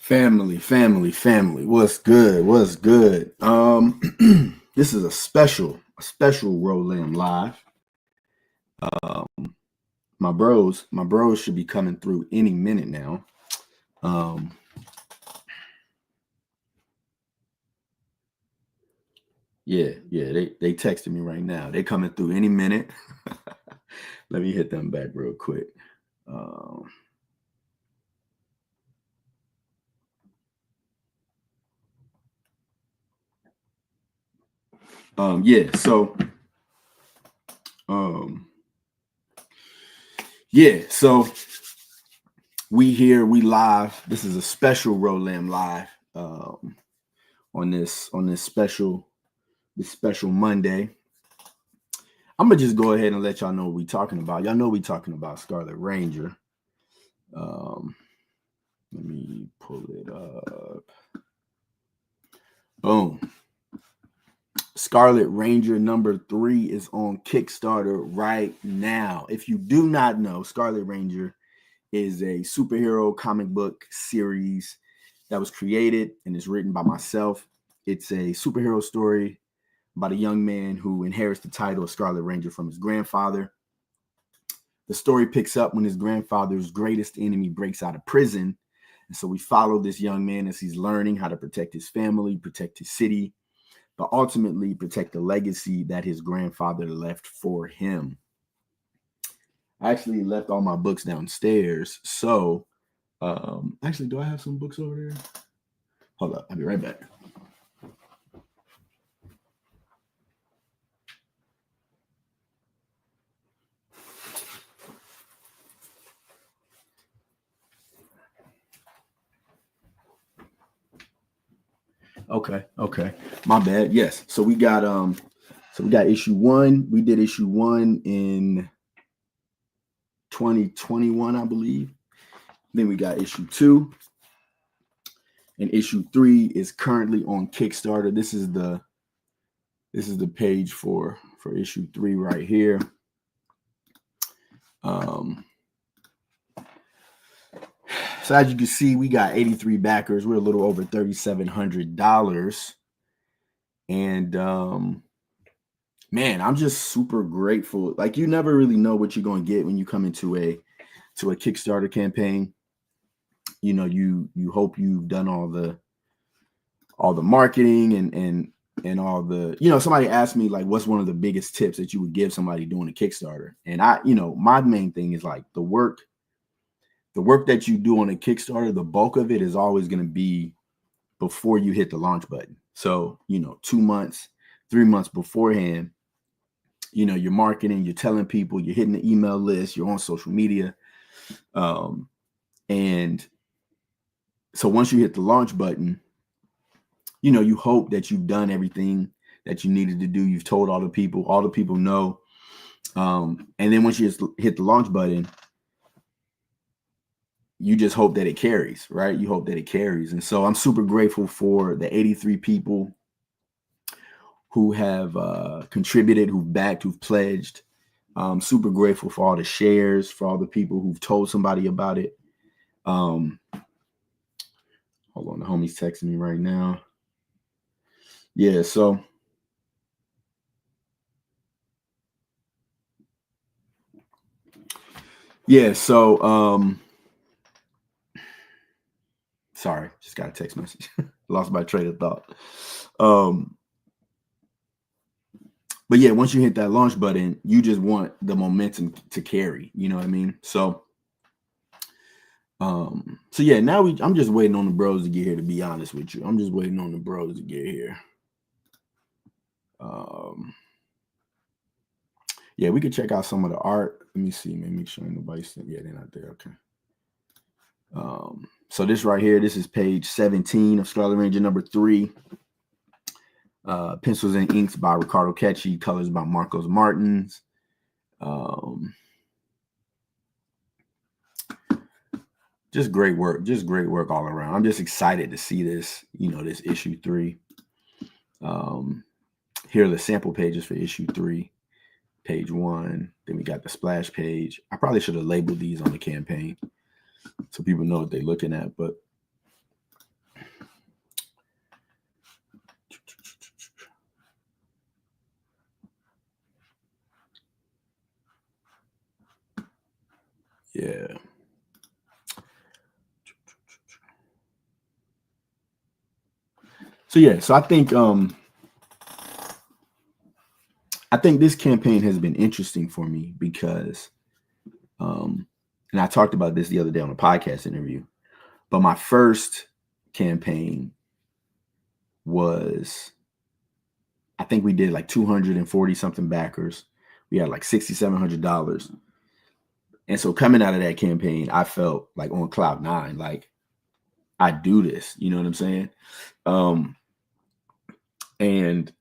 Family. What's good? What's good? This is a special Roland live. My bros should be coming through any minute now. Yeah, they texted me right now. They coming through any minute. Let me hit them back real quick. So we live. This is a special Roland live on this special Monday. I'm gonna just go ahead and let y'all know what we're talking about. Y'all know we're talking about Scarlet Ranger. Let me pull it up. Boom. Scarlet Ranger #3 is on Kickstarter right now. If you do not know, Scarlet Ranger is a superhero comic book series that was created and is written by myself. It's a superhero story about a young man who inherits the title of Scarlet Ranger from his grandfather. The story picks up when his grandfather's greatest enemy breaks out of prison. And so we follow this young man as he's learning how to protect his family, protect his city, but ultimately protect the legacy that his grandfather left for him. I actually left all my books downstairs. So actually, do I have some books over there? Hold up, I'll be right back. Okay. My bad. Yes. So we got issue 1. We did issue 1 in 2021, I believe. Then we got issue 2. And issue 3 is currently on Kickstarter. This is the page for issue 3 right here. So as you can see, we got 83 backers. We're a little over $3,700. And man, I'm just super grateful. Like, you never really know what you're going to get when you come into a Kickstarter campaign. You know, you hope you've done all the marketing and all the, somebody asked me, like, what's one of the biggest tips that you would give somebody doing a Kickstarter? And my main thing is, like, the work that you do on a Kickstarter, the bulk of it is always going to be before you hit the launch button. So, 2 months, 3 months beforehand, you're marketing, you're telling people, you're hitting the email list, you're on social media. And so once you hit the launch button, you hope that you've done everything that you needed to do. You've told all the people know. And then once you hit the launch button, you just hope that it carries, right? You hope that it carries. And so I'm super grateful for the 83 people who have contributed, who've backed, who've pledged. I'm super grateful for all the shares, for all the people who've told somebody about it. Hold on, the homie's texting me right now. Yeah, so sorry, just got a text message. Lost my train of thought. But yeah, once you hit that launch button, you just want the momentum to carry. You know what I mean? So yeah, now I'm just waiting on the bros to get here, to be honest with you. I'm just waiting on the bros to get here. Yeah, we could check out some of the art. Let me see, man. Make sure nobody's saying, yeah, they're not there. Okay. So this right here, this is page 17 of Scarlet Ranger #3. Pencils and inks by Ricardo Ketchy, colors by Marcos Martins. Just great work all around. I'm just excited to see this, this issue 3. Here are the sample pages for issue 3, page 1. Then we got the splash page. I probably should have labeled these on the campaign so people know what they're looking at, but So I think this campaign has been interesting for me because and I talked about this the other day on a podcast interview, but my first campaign was, I think we did like 240 something backers. We had like $6,700. And so coming out of that campaign, I felt like on cloud nine, like I do this, you know what I'm saying? And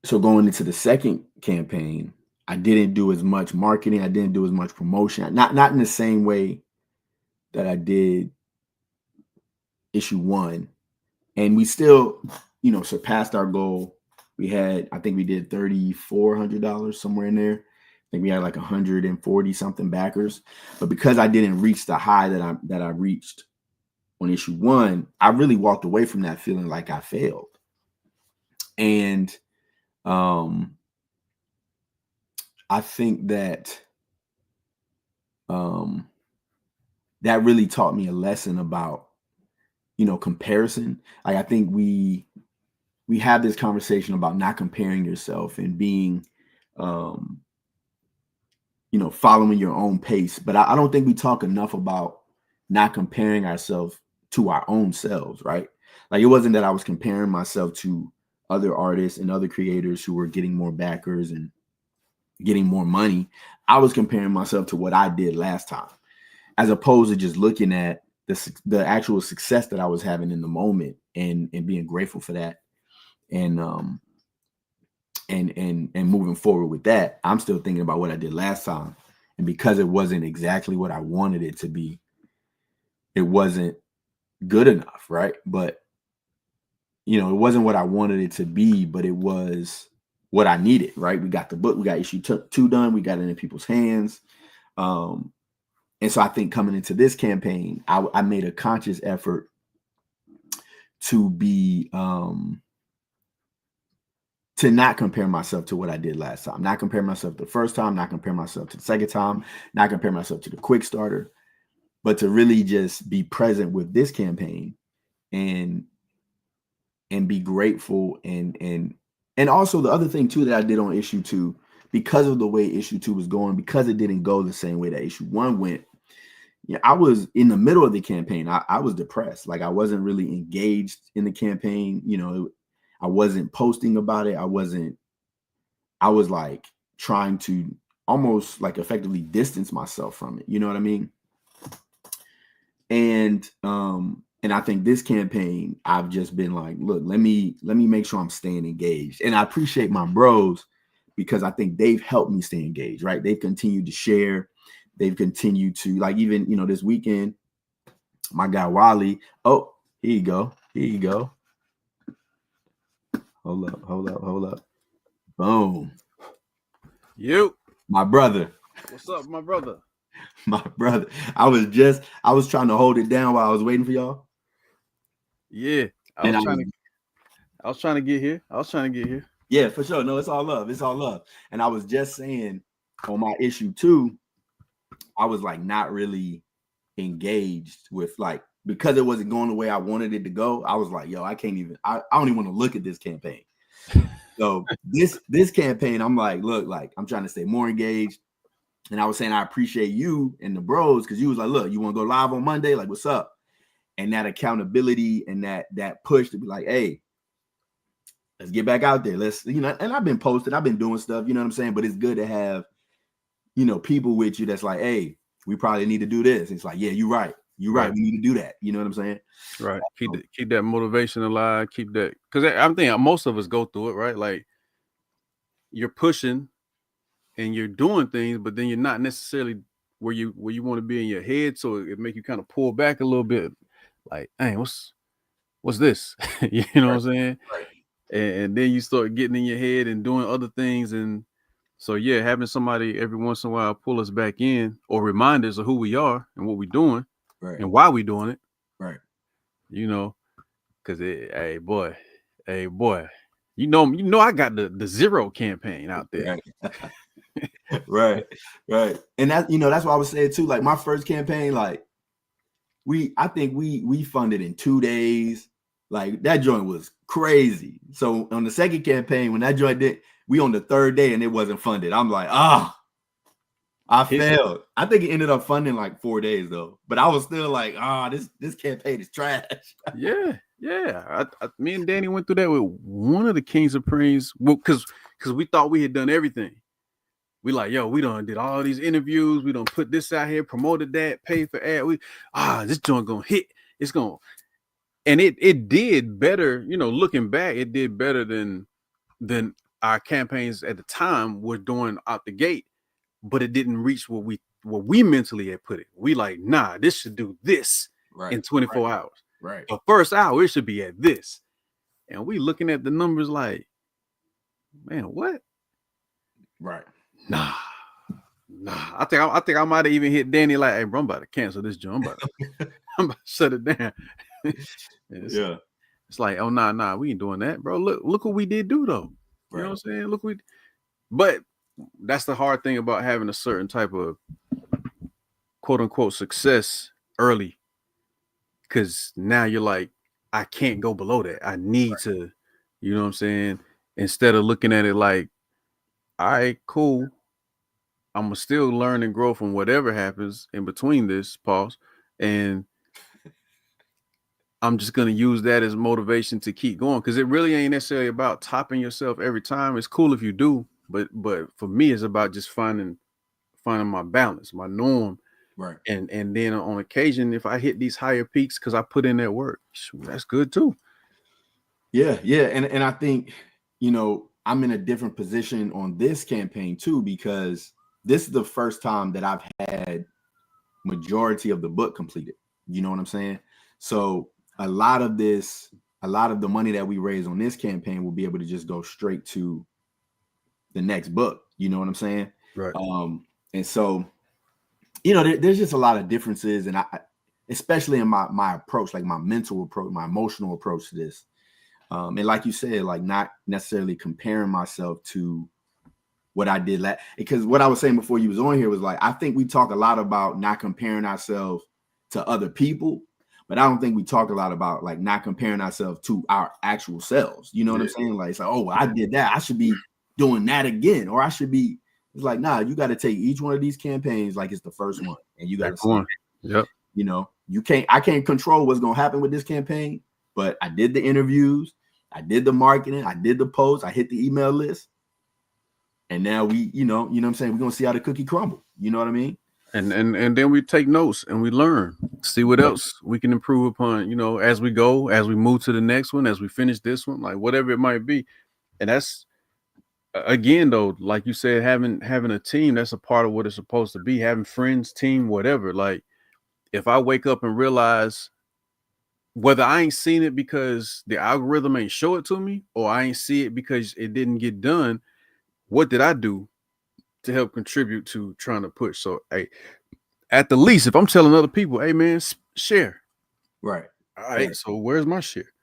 so going into the second campaign, I didn't do as much marketing. I didn't do as much promotion, not in the same way that I did issue one. And we still, surpassed our goal. We had, I think we did $3,400 somewhere in there. I think we had like 140 something backers. But because I didn't reach the high that I reached on issue one, I really walked away from that feeling like I failed. And I think that that really taught me a lesson about, comparison. Like I think we have this conversation about not comparing yourself and being, following your own pace. But I don't think we talk enough about not comparing ourselves to our own selves, right? Like it wasn't that I was comparing myself to other artists and other creators who were getting more backers and getting more money. I was comparing myself to what I did last time, as opposed to just looking at the actual success that I was having in the moment and being grateful for that. And moving forward with that, I'm still thinking about what I did last time. And because it wasn't exactly what I wanted it to be, it wasn't good enough, right? But, it wasn't what I wanted it to be, but it was what I needed, right? We got the book, we got issue 2 done, we got it in people's hands. And so I think coming into this campaign, I made a conscious effort to be, to not compare myself to what I did last time, not compare myself to the first time, not compare myself to the second time, not compare myself to the Kickstarter, but to really just be present with this campaign and be grateful. And also the other thing too that I did on issue 2, because of the way issue 2 was going, because it didn't go the same way that issue 1 went. Yeah, I was in the middle of the campaign. I was depressed. Like I wasn't really engaged in the campaign. I wasn't posting about it. I was like trying to almost like effectively distance myself from it. You know what I mean? And I think this campaign, I've just been like, look, let me make sure I'm staying engaged. And I appreciate my bros because I think they've helped me stay engaged, right? They've continued to share. They've continued to, like, even, this weekend, my guy Wally. Oh, here you go. Hold up. Boom. You. My brother. What's up, my brother? My brother. I was trying to hold it down while I was waiting for y'all. Yeah. I was trying to get here. Yeah, for sure. No, it's all love. And I was just saying on my issue 2, I was like not really engaged with, like, because it wasn't going the way I wanted it to go. I was like, yo, I don't even want to look at this campaign. So this campaign, I'm like, look, like I'm trying to stay more engaged. And I was saying, I appreciate you and the bros, because you was like, look, you want to go live on Monday? Like, what's up? And that accountability and that push to be like, hey, let's get back out there. Let's, and I've been posting, I've been doing stuff, you know what I'm saying? But it's good to have, people with you that's like, hey, we probably need to do this. It's like, yeah, you're right. You're right. We need to do that. You know what I'm saying? Right. Keep that motivation alive. Keep that, because I'm thinking most of us go through it, right? Like you're pushing and you're doing things, but then you're not necessarily where you want to be in your head. So it make you kind of pull back a little bit. Like, hey, what's this? You know what I'm saying? Right. And then you start getting in your head and doing other things. And so, yeah, having somebody every once in a while pull us back in or remind us of who we are and what we're doing and why we're doing it. Right. Because, hey, boy, you know, I got the zero campaign out there. Right. And that, that's what I was saying too. Like my first campaign, like I think we funded in 2 days. Like that joint was crazy. So on the second campaign, when that joint did, we on the third day and it wasn't funded. I'm like, I failed. I think it ended up funding like 4 days though. But I was still like, this campaign is trash. Yeah. Me and Danny went through that with one of the King Supremes. Well, because we thought we had done everything. We like, yo, we done did all these interviews. We done put this out here, promoted that, paid for ad. This joint gonna hit. It's gonna, and it did better. You know, looking back, it did better than our campaigns at the time were doing out the gate. But it didn't reach what we mentally had put it. We like, nah, this should do this in 24 hours. Right. The first hour it should be at this, and we looking at the numbers like, man, what? Right. Nah. I think I might have even hit Danny like, hey, bro, I'm about to cancel this joint. I'm about to shut it down. It's like, oh nah, we ain't doing that, bro. Look what we did do though. You know what I'm saying? But that's the hard thing about having a certain type of quote unquote success early. Cause now you're like, I can't go below that. I need to, you know what I'm saying? Instead of looking at it like, all right, cool. I'm gonna still learn and grow from whatever happens in between this pause. And I'm just gonna use that as motivation to keep going. Cause it really ain't necessarily about topping yourself every time. It's cool if you do, but for me, it's about just finding my balance, my norm. Right. And then on occasion, if I hit these higher peaks because I put in that work, that's good too. Yeah. And I think, you know, I'm in a different position on this campaign too, because this is the first time that I've had majority of the book completed. You know what I'm saying? So a lot of the money that we raise on this campaign will be able to just go straight to the next book. You know what I'm saying? Right. And so, you know, there's just a lot of differences, and I, especially in my approach, like my mental approach, my emotional approach to this. And like you said, like not necessarily comparing myself to what I did because what I was saying before you was on here was like, I think we talk a lot about not comparing ourselves to other people, but I don't think we talk a lot about like not comparing ourselves to our actual selves. You know what I'm saying? Like, it's like, oh, well, I did that. I should be doing that again, or I should be. It's like, nah, you got to take each one of these campaigns like it's the first one, and you got to see. Yep. You know, I can't control what's gonna happen with this campaign, but I did the interviews, I did the marketing, I did the posts, I hit the email list, and now we, you know what I'm saying, we're gonna see how the cookie crumble. You know what I mean? And then we take notes and we learn, see what else we can improve upon. You know, as we go, as we move to the next one, as we finish this one, like whatever it might be, and that's. Again, though, like you said, having a team, that's a part of what it's supposed to be. Having friends, team, whatever. Like, if I wake up and realize whether I ain't seen it because the algorithm ain't show it to me, or I ain't see it because it didn't get done, what did I do to help contribute to trying to push? So, hey, at the least, if I'm telling other people, hey, man, share. Right. All right. So where's my share?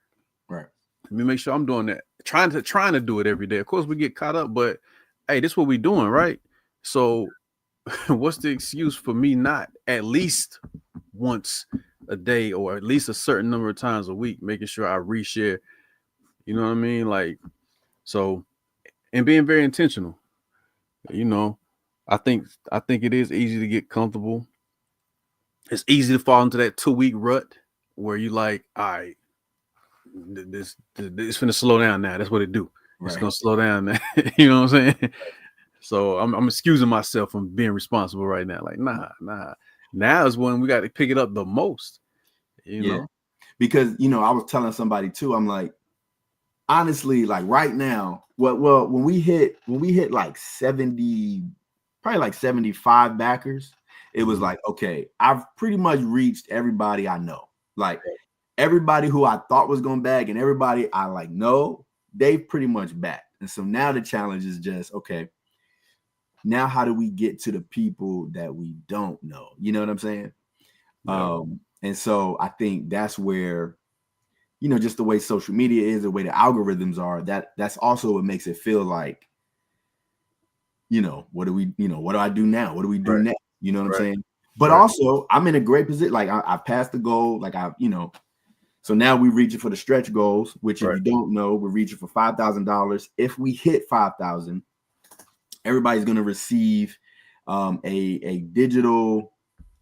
Right. Let me make sure I'm doing that. Trying to do it every day. Of course, we get caught up, but hey, this is what we doing, right? So what's the excuse for me not at least once a day or at least a certain number of times a week, making sure I reshare, you know what I mean? Like, so, and being very intentional, you know, I think it is easy to get comfortable. It's easy to fall into that 2-week rut where you like, all right, this finna slow down now. That's what it do. It's gonna slow down now. You know what I'm saying? So I'm excusing myself from being responsible right now. Like, nah. Now is when we got to pick it up the most. You know? Because I was telling somebody too, I'm like, honestly, like right now, well, when we hit like 70, probably like 75 backers, it was like, okay, I've pretty much reached everybody I know. Like everybody who I thought was gonna bag and everybody I like know, they pretty much backed. And so now the challenge is just, okay, now how do we get to the people that we don't know? You know what I'm saying? And so I think that's where, just the way social media is, the way the algorithms are, that's also what makes it feel like, what do I do now? What do we do next? You know what I'm saying? But also I'm in a great position. Like I passed the goal. Like So now we're reaching for the stretch goals, which if Right. you don't know, we're reaching for $5,000. If we hit 5,000, everybody's going to receive a digital.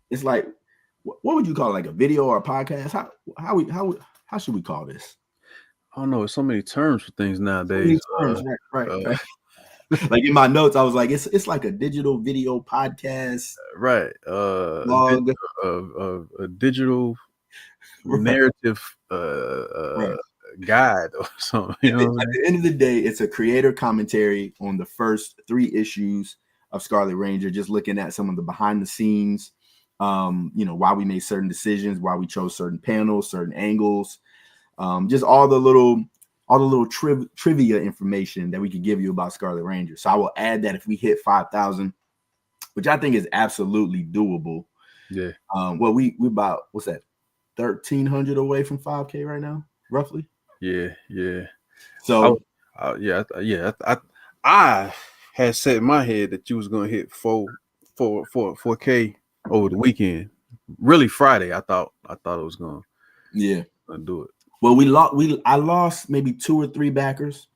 It's like, what would you call it? Like a video or a podcast? How should we call this? I don't know. There's so many terms for things So nowadays. many terms, right. Like in my notes, I was like, it's like a digital video podcast, right. blog, A digital narrative guide or something. You know, at the end of the day, it's a creator commentary on the first 3 issues of Scarlet Ranger, just looking at some of the behind the scenes, why we made certain decisions, why we chose certain panels, certain angles, just all the little trivia information that we could give you about Scarlet Ranger. So I will add that if we hit 5,000, which I think is absolutely doable. Yeah. Well, we about, what's that, 1,300 away from 5K right now, roughly. Yeah. So I had set in my head that you was gonna hit 4K over the weekend. Really Friday, I thought it was gonna do it. Well, I lost maybe 2 or 3 backers.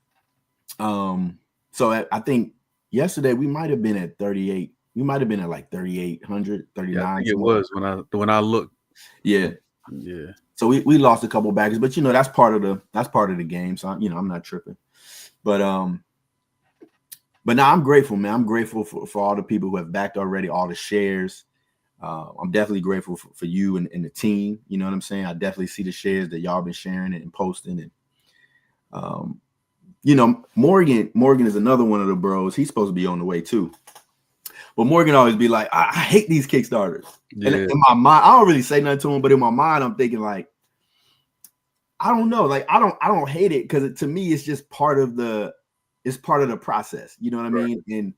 So I think yesterday we might have been at 38. We might have been at like 3,800, 39. Yeah, I think it was when I looked. Yeah. So we lost a couple backers, but that's part of the game. So I'm not tripping. But now I'm grateful, man. I'm grateful for all the people who have backed already, all the shares. I'm definitely grateful for you and the team. You know what I'm saying? I definitely see the shares that y'all been sharing and posting. And Morgan is another one of the bros. He's supposed to be on the way too. But Morgan always be like, I hate these Kickstarters. Yeah. And in my mind, I don't really say nothing to him, but in my mind, I'm thinking like, I don't know. Like, I don't hate it because to me, it's just part of the process. You know what I mean?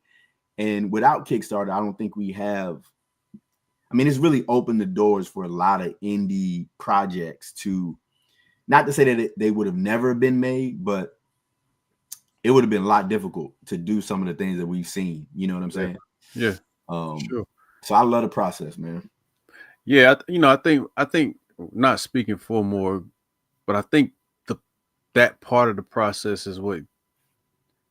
And without Kickstarter, I don't think we have. I mean, it's really opened the doors for a lot of indie projects to, not to say that they would have never been made, but it would have been a lot difficult to do some of the things that we've seen. You know what I'm saying? Yeah. Sure. So I love the process, man. Yeah, I think not speaking for more, but I think that part of the process is what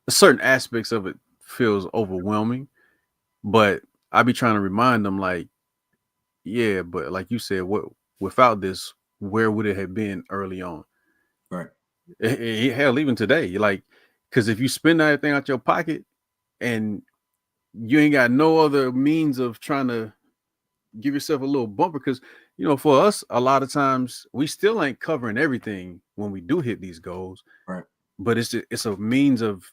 certain aspects of it feels overwhelming. But I be trying to remind them like, yeah, but like you said, without this, where would it have been early on? Right. Hell, even today, like, because if you spend everything out your pocket and you ain't got no other means of trying to give yourself a little bumper, because for us, a lot of times we still ain't covering everything when we do hit these goals. Right. But it's a means of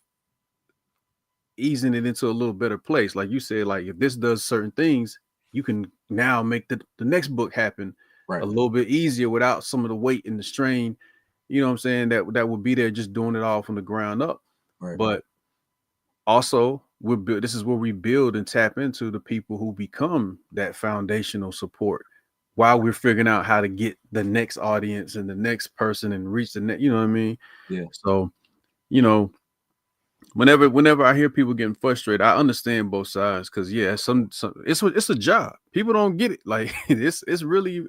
easing it into a little better place. Like you said, like if this does certain things, you can now make the next book happen a little bit easier without some of the weight and the strain. You know what I'm saying? That would be there just doing it all from the ground up. Right. But also, this is where we build and tap into the people who become that foundational support while we're figuring out how to get the next audience and the next person and reach the next, you know what I mean? Yeah. So, whenever I hear people getting frustrated, I understand both sides, because it's a job. People don't get it. Like it's really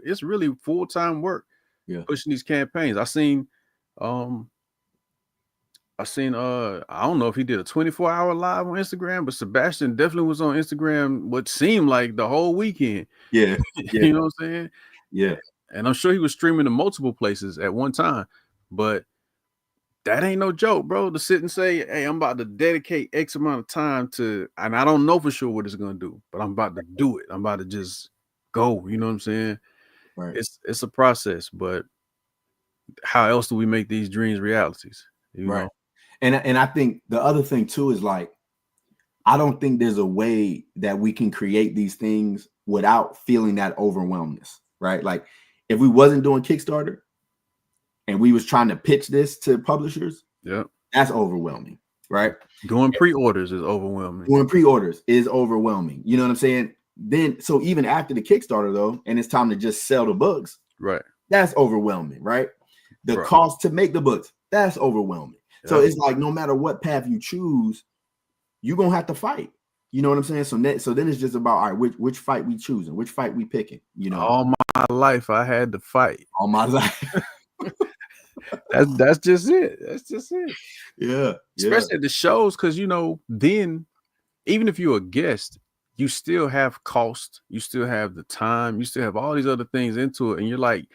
full-time work. Yeah. Pushing these campaigns. I seen I don't know if he did a 24-hour live on Instagram, but Sebastian definitely was on Instagram what seemed like the whole weekend. Yeah. You know what I'm saying? Yeah. And I'm sure he was streaming to multiple places at one time, but that ain't no joke, bro, to sit and say, hey, I'm about to dedicate X amount of time to, and I don't know for sure what it's going to do, but I'm about to do it. I'm about to just go, you know what I'm saying? Right. It's a process, but how else do we make these dreams realities? You know? And I think the other thing too is like, I don't think there's a way that we can create these things without feeling that overwhelmness, right? Like if we wasn't doing Kickstarter and we was trying to pitch this to publishers, that's overwhelming, right? Doing pre-orders is overwhelming. Doing pre-orders is overwhelming. You know what I'm saying? Then, so even after the Kickstarter though, and it's time to just sell the books, right? That's overwhelming, right? The cost to make the books, that's overwhelming. So it's like no matter what path you choose, you're gonna have to fight. You know what I'm saying? So then it's just about all right, which fight we choosing, which fight we picking. You know, all my life I had to fight. All my life. That's just it. That's just it. Yeah. Especially at the shows, because then even if you're a guest, you still have cost, you still have the time, you still have all these other things into it, and you're like,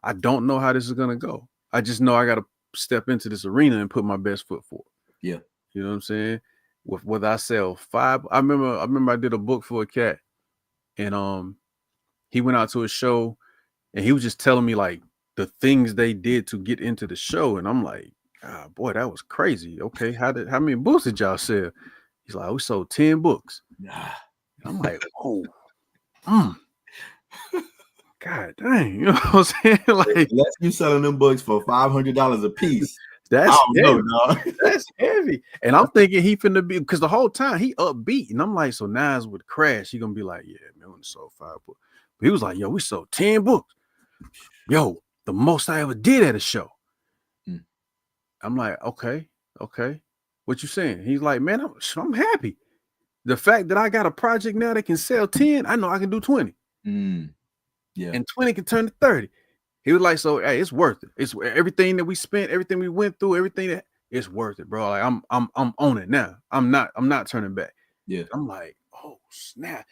I don't know how this is gonna go. I just know I gotta step into this arena and put my best foot forward. Yeah. You know what I'm saying? Whether I sell 5, I remember I did a book for a cat, and he went out to a show and he was just telling me like the things they did to get into the show, and I'm like, ah, boy, that was crazy. Okay, how many books did y'all sell? He's like, we sold 10 books. Yeah. And I'm like, oh, God dang, you know what I'm saying? Like, unless you selling them books for $500 a piece. that's I don't heavy. know, dog. That's heavy. And I'm thinking he finna be, because the whole time he upbeat, and I'm like, so now it's with Crash, he gonna be like, yeah, man, we sold 5 books. But he was like, yo, we sold 10 books. Yo, the most I ever did at a show. I'm like, okay. What you saying? He's like, man, I'm happy. The fact that I got a project now that can sell 10, I know I can do 20. Yeah. And 20 can turn to 30. He was like, so hey, it's worth it. It's everything that we spent, everything we went through, everything that it's worth it, bro. Like I'm on it now. I'm not turning back. Yeah. I'm like, oh snap.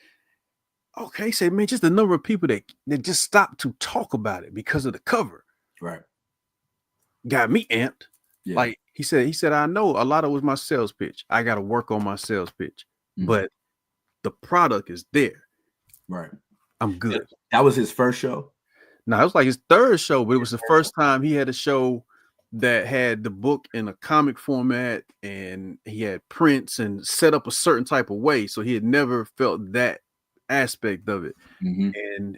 Okay, say, man, just the number of people that just stopped to talk about it because of the cover. Right. Got me amped. Yeah. Like he said, I know a lot of it was my sales pitch. I got to work on my sales pitch, but the product is there. Right. I'm good. That was his first show? No, it was like his third show, but it was the first time he had a show that had the book in a comic format, and he had prints and set up a certain type of way. So he had never felt that aspect of it.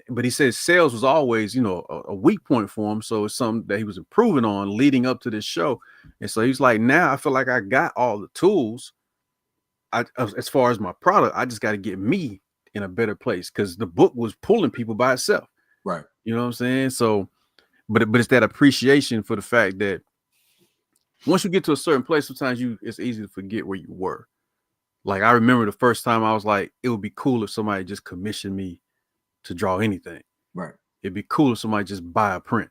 But he said sales was always, a weak point for him. So it's something that he was improving on leading up to this show. And so he's like, now I feel like I got all the tools. As far as my product, I just got to get me in a better place, because the book was pulling people by itself. Right. You know what I'm saying? So, but it's that appreciation for the fact that once you get to a certain place, sometimes it's easy to forget where you were. Like, I remember the first time I was like, it would be cool if somebody just commissioned me to draw anything. Right. It'd be cool if somebody just buy a print.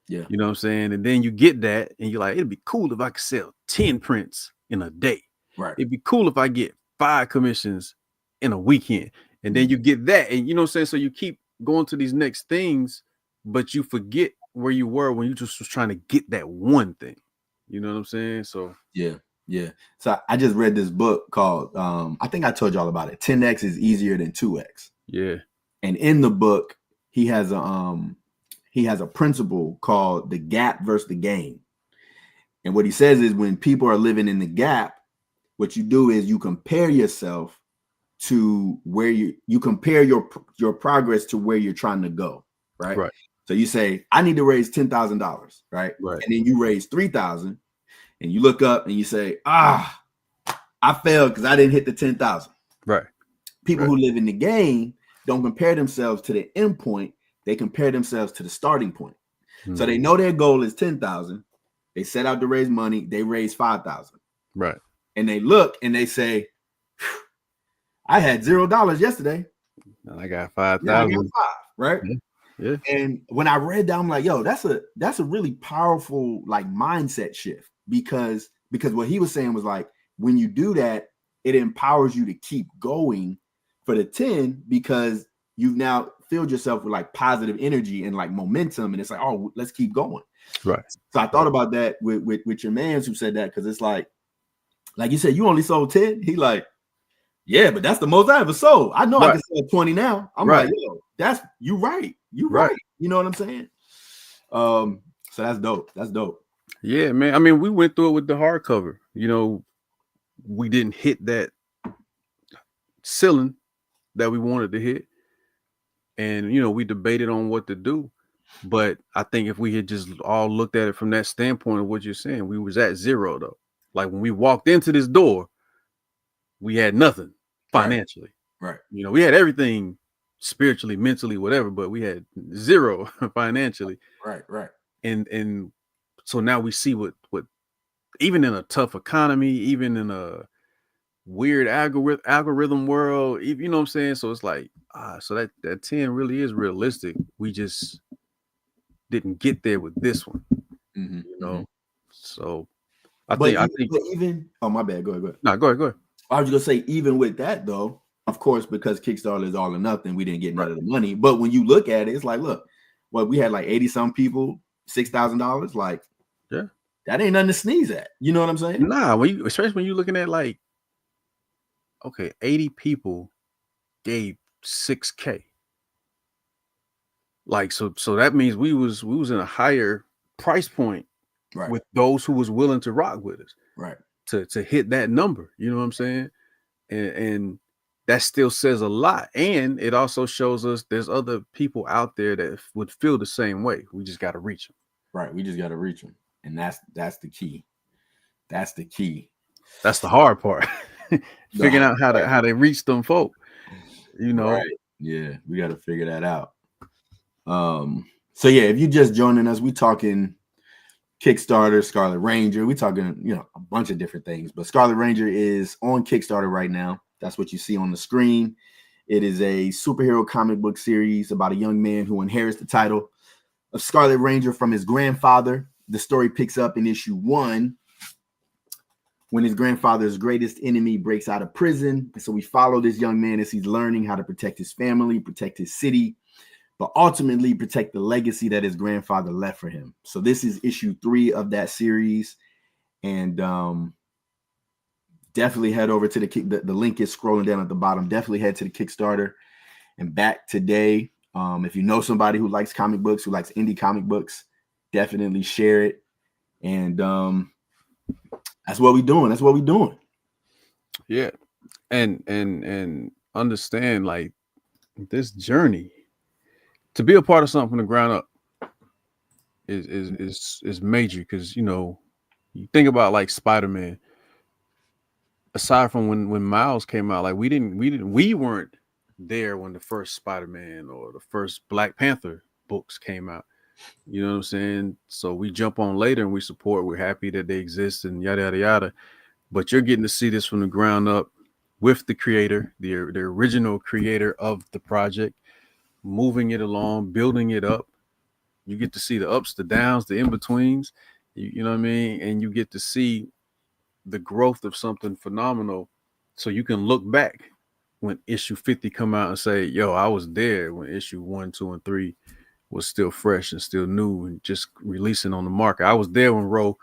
Yeah. You know what I'm saying? And then you get that and you're like, it'd be cool if I could sell 10 prints in a day. Right. It'd be cool if I get 5 commissions in a weekend. And then you get that, and you know what I'm saying? So you keep going to these next things, but you forget where you were when you just was trying to get that one thing. You know what I'm saying? So yeah. So I just read this book called I think I told y'all about it. 10x is easier than 2x. Yeah. And in the book, he has a principle called the gap versus the gain. And what he says is, when people are living in the gap, what you do is you compare yourself to where you compare your progress to where you're trying to go, right? Right. So you say, I need to raise $10,000, right? Right. And then you raise 3,000, and you look up and you say, I failed because I didn't hit the 10,000. Right. People who live in the game don't compare themselves to the end point; they compare themselves to the starting point. So they know their goal is 10,000. They set out to raise money. They raise 5,000. Right. And they look and they say, I had $0 yesterday. And I got 5,000. Yeah, I got 5, right? Yeah. And when I read that, I'm like, yo, that's a really powerful like mindset shift, because what he was saying was like, when you do that, it empowers you to keep going for the 10, because you've now filled yourself with like positive energy and like momentum, and it's like, oh, let's keep going. Right. So I thought about that with your man who said that, because it's like you said, you only sold 10. He like, yeah, but that's the most I ever sold. I know I can sell 20 now. I'm like, yo, you right. You right. You know what I'm saying? So that's dope. That's dope. Yeah, man. I mean, we went through it with the hardcover. We didn't hit that ceiling that we wanted to hit. And, we debated on what to do. But I think if we had just all looked at it from that standpoint of what you're saying, we was at 0 though. Like when we walked into this door, we had nothing financially. Right. We had everything spiritually, mentally, whatever, but we had 0 financially. Right. And so now we see what even in a tough economy, even in a weird algorithm world, you know what I'm saying? So it's like, so that 10 really is realistic. We just didn't get there with this one. you know. So But I think. even oh, my bad. Go ahead. No, go ahead. I was gonna say, even with that though, of course, because Kickstarter is all or nothing, we didn't get none of the money. But when you look at it, it's like, look, we had like 80 some people, $6,000. Like, yeah, that ain't nothing to sneeze at. You know what I'm saying? Nah, especially when you're looking at like, okay, 80 people gave $6K. Like, so that means we was in a higher price point with those who was willing to rock with us, right? To hit that number. You know what I'm saying? And that still says a lot. And it also shows us there's other people out there that would feel the same way. We just got to reach them. Right. We just got to reach them. And that's the key. That's the key. That's the hard part. Figuring out how to reach them folk. You know. Right. Yeah, we got to figure that out. So yeah, if you're just joining us, we talking Kickstarter, Scarlet Ranger. We talking, a bunch of different things, but Scarlet Ranger is on Kickstarter right now. That's what you see on the screen. It is a superhero comic book series about a young man who inherits the title of Scarlet Ranger from his grandfather. The story picks up in issue 1 when his grandfather's greatest enemy breaks out of prison. And so we follow this young man as he's learning how to protect his family, protect his city, but ultimately protect the legacy that his grandfather left for him. So this is issue 3 of that series. And definitely head over to the link is scrolling down at the bottom. Definitely head to the Kickstarter and back today. If you know somebody who likes comic books, who likes indie comic books, definitely share it. And that's what we're doing. That's what we're doing. Yeah. And understand, like, this journey to be a part of something from the ground up is major, because you think about like Spider-Man. Aside from when Miles came out, like we weren't there when the first Spider-Man or the first Black Panther books came out. You know what I'm saying? So we jump on later and we support. We're happy that they exist and yada yada yada. But you're getting to see this from the ground up with the creator, the original creator of the project, moving it along, building it up. You get to see the ups, the downs, the in-betweens, you know what I mean? And you get to see the growth of something phenomenal. So you can look back when issue 50 come out and say, yo, I was there when issue 1, 2, and 3 was still fresh and still new and just releasing on the market. I was there when Ro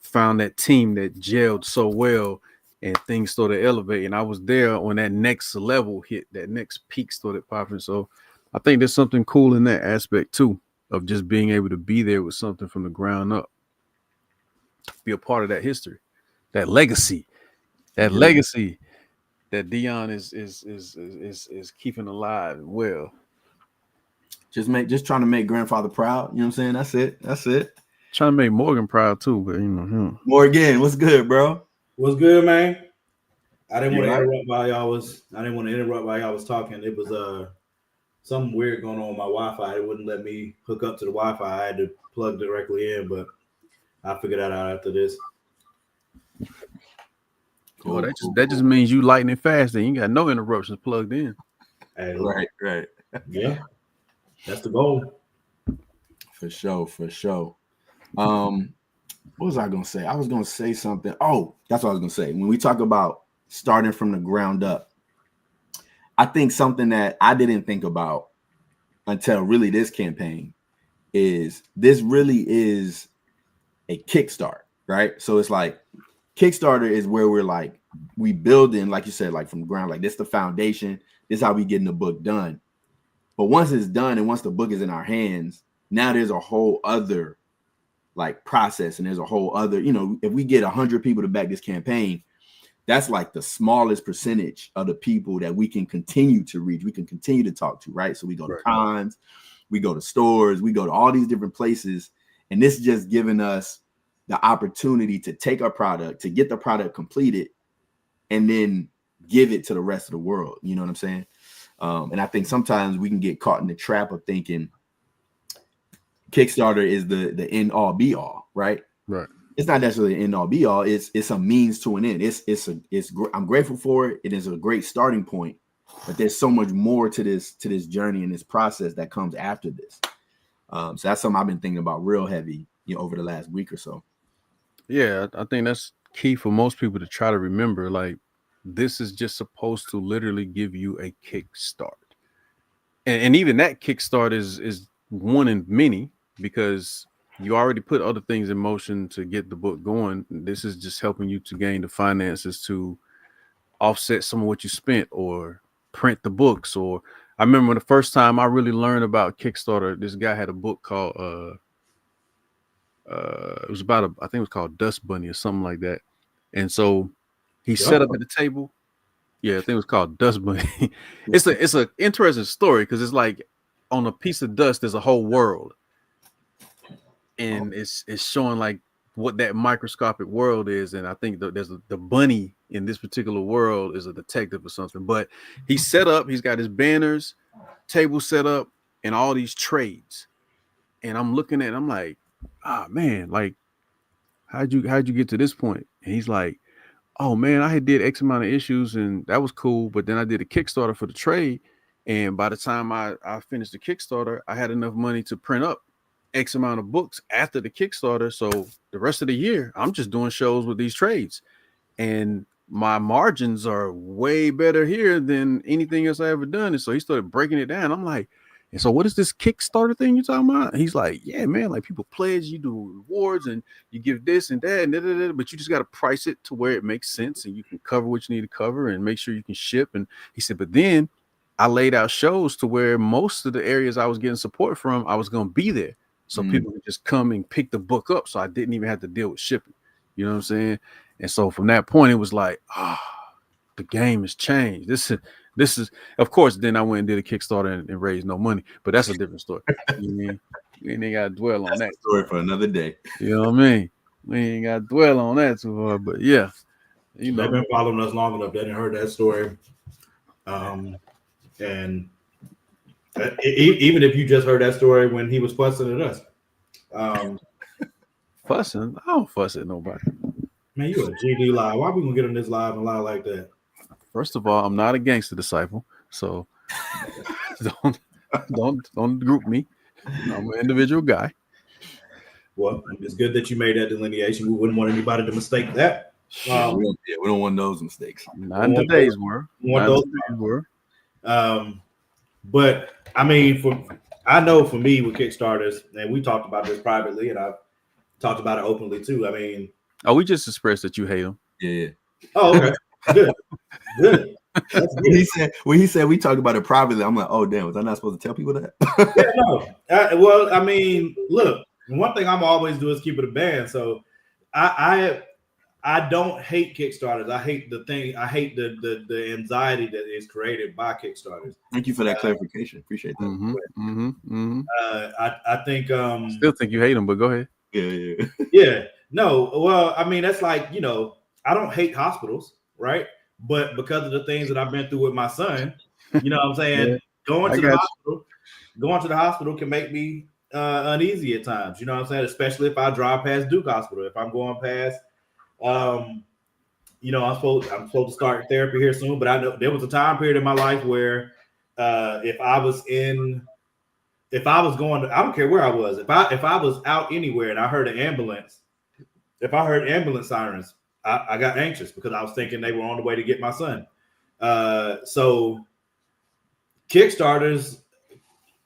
found that team that gelled so well and things started elevating. I was there when that next level hit, that next peak started popping. So I think there's something cool in that aspect too, of just being able to be there with something from the ground up, be a part of that history, that legacy, legacy that Dion is keeping alive and well. Just trying to make grandfather proud. You know what I'm saying? That's it. Trying to make Morgan proud too, but Morgan, what's good, bro? What's good, man? I didn't want to interrupt while y'all was talking. It was something weird going on with my Wi-Fi. It wouldn't let me hook up to the Wi-Fi. I had to plug directly in, but I'll figure that out after this. Cool, that just means you lightning fast and you got no interruptions plugged in. Hey, right. Yeah, that's the goal. For sure. What was I gonna say? I was gonna say something. Oh, that's what I was gonna say. When we talk about starting from the ground up, I think something that I didn't think about until really this campaign is this really is a kickstart, right? So it's like Kickstarter is where we're like, we building, like you said, like from the ground, like this the foundation. This is how we getting the book done. But once it's done and once the book is in our hands, now there's a whole other like process, and there's a whole other, if we get 100 people to back this campaign, that's like the smallest percentage of the people that we can continue to reach, we can continue to talk to, right? So we go to cons, we go to stores, we go to all these different places, and this is just giving us the opportunity to take our product, to get the product completed, and then give it to the rest of the world. You know what I'm saying? And I think sometimes we can get caught in the trap of thinking Kickstarter is the end all be all, right? Right. It's not necessarily an end all be all. It's a means to an end. I'm grateful for it. It is a great starting point, but there's so much more to this journey and this process that comes after this. So that's something I've been thinking about real heavy over the last week or so. Yeah, I think that's key for most people to try to remember. Like, this is just supposed to literally give you a kickstart. And even that kickstart is one in many, because you already put other things in motion to get the book going. This is just helping you to gain the finances to offset some of what you spent or print the books. Or I remember the first time I really learned about Kickstarter, this guy had a book called it was about I think it was called Dust Bunny or something like that. And so he set up at the table. Yeah, I think it was called Dust Bunny. It's a interesting story, because it's like on a piece of dust there's a whole world, and it's showing like what that microscopic world is. And I think there's the bunny in this particular world is a detective or something. But he's got his banners, table set up, and all these trades. And I'm looking at it, I'm like, man, like how'd you get to this point? And he's like, oh man, I had did X amount of issues and that was cool. But then I did a Kickstarter for the trade. And by the time I finished the Kickstarter, I had enough money to print up X amount of books after the Kickstarter. So the rest of the year, I'm just doing shows with these trades. And my margins are way better here than anything else I ever done. And so he started breaking it down. I'm like, and so what is this Kickstarter thing you're talking about? And he's like, yeah, man, like people pledge, you do rewards and you give this and that, and but you just got to price it to where it makes sense and you can cover what you need to cover and make sure you can ship. And he said, but then I laid out shows to where most of the areas I was getting support from, I was going to be there. So people could just come and pick the book up. So I didn't even have to deal with shipping. You know what I'm saying? And so from that point, it was like, the game has changed. This is, of course, then I went and did a Kickstarter and raised no money, but that's a different story. You mean, we ain't got to dwell on that story for another day. You know what I mean? We ain't got to dwell on that too hard, but yeah, they've been following us long enough. They didn't heard that story. And even if you just heard that story when he was fussing at us, fussing, I don't fuss at nobody. Man, you a GD live. Why we gonna get on this live and lie like that? First of all, I'm not a gangster disciple, so don't group me. I'm an individual guy. Well, it's good that you made that delineation. We wouldn't want anybody to mistake that. We don't want those mistakes. Not in today's world. But I mean, I know for me with Kickstarters, and we talked about this privately, and I've talked about it openly too. I mean, we just expressed that you hate them. Yeah. Oh, okay. Good. That's good. When he said we talked about it privately, I'm like, oh damn, was I not supposed to tell people that? Yeah, no. Well, I mean, look, one thing I'm always do is keep it a band. So I don't hate Kickstarters. I hate the thing. I hate the anxiety that is created by Kickstarters. Thank you for that clarification. Appreciate that. I think still think you hate them, but go ahead. Yeah. No, well, I mean, that's like, I don't hate hospitals, right? But because of the things that I've been through with my son, you know what I'm saying? Yeah, going to the hospital can make me uneasy at times, you know what I'm saying? Especially if I drive past Duke Hospital. If I'm going past, I'm supposed to start therapy here soon, but I know there was a time period in my life where if I was going to, I don't care where I was, if I was out anywhere and I heard an ambulance, if I heard ambulance sirens, I got anxious because I was thinking they were on the way to get my son. So Kickstarters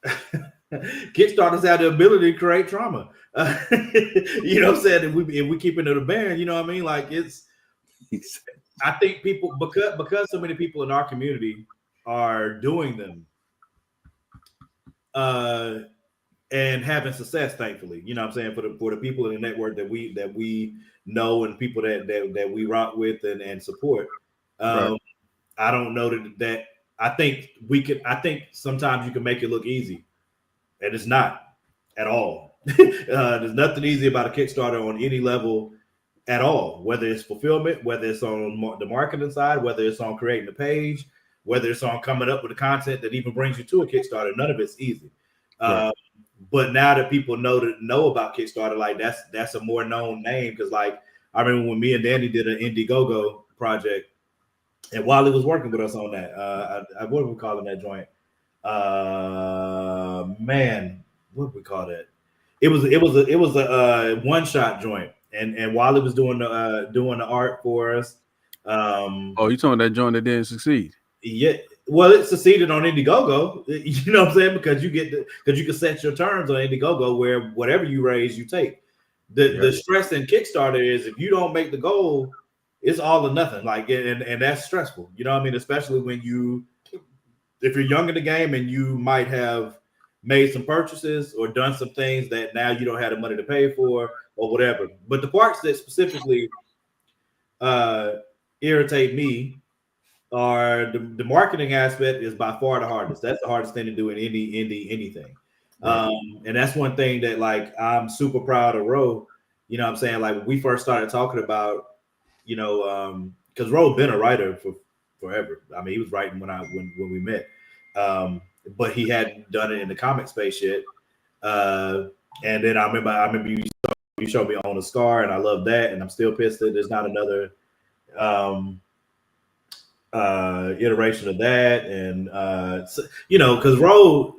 have the ability to create trauma. You know what I'm saying? If we keep it in a band, you know what I mean? Like I think people, because so many people in our community are doing them, and having success, thankfully, you know what I'm saying, for the people in the network that we know and people that we rock with and support. Right. I don't know that I think sometimes you can make it look easy, and it's not at all. There's nothing easy about a Kickstarter on any level at all, whether it's fulfillment, whether it's on the marketing side, whether it's on creating the page, whether it's on coming up with the content that even brings you to a Kickstarter. None of it's easy. Right. But now that people know about Kickstarter, like that's a more known name, because like I remember when me and Danny did an Indiegogo project, and Wally was working with us on that. What are we calling that joint? Man, what do we call that? It was a one shot joint, and while it was doing the art for us, Oh, you talking about that joint that didn't succeed? yeah. Well, it succeeded on Indiegogo. You know what I'm saying? Because you can set your terms on Indiegogo where whatever you raise, you take. The stress in Kickstarter is if you don't make the goal, it's all or nothing. Like, and that's stressful. You know what I mean? Especially if you're young in the game and you might have made some purchases or done some things that now you don't have the money to pay for or whatever. But the parts that specifically irritate me are the marketing aspect is by far the hardest. That's the hardest thing to do in anything. Right. And that's one thing that like I'm super proud of Ro. You know what I'm saying? Like when we first started talking about, you know, because Ro been a writer for forever. I mean, he was writing when we met. But he hadn't done it in the comic space yet. And then I remember you showed me On a Scar, and I love that. And I'm still pissed that there's not another iteration of that. And so, you know, because Ro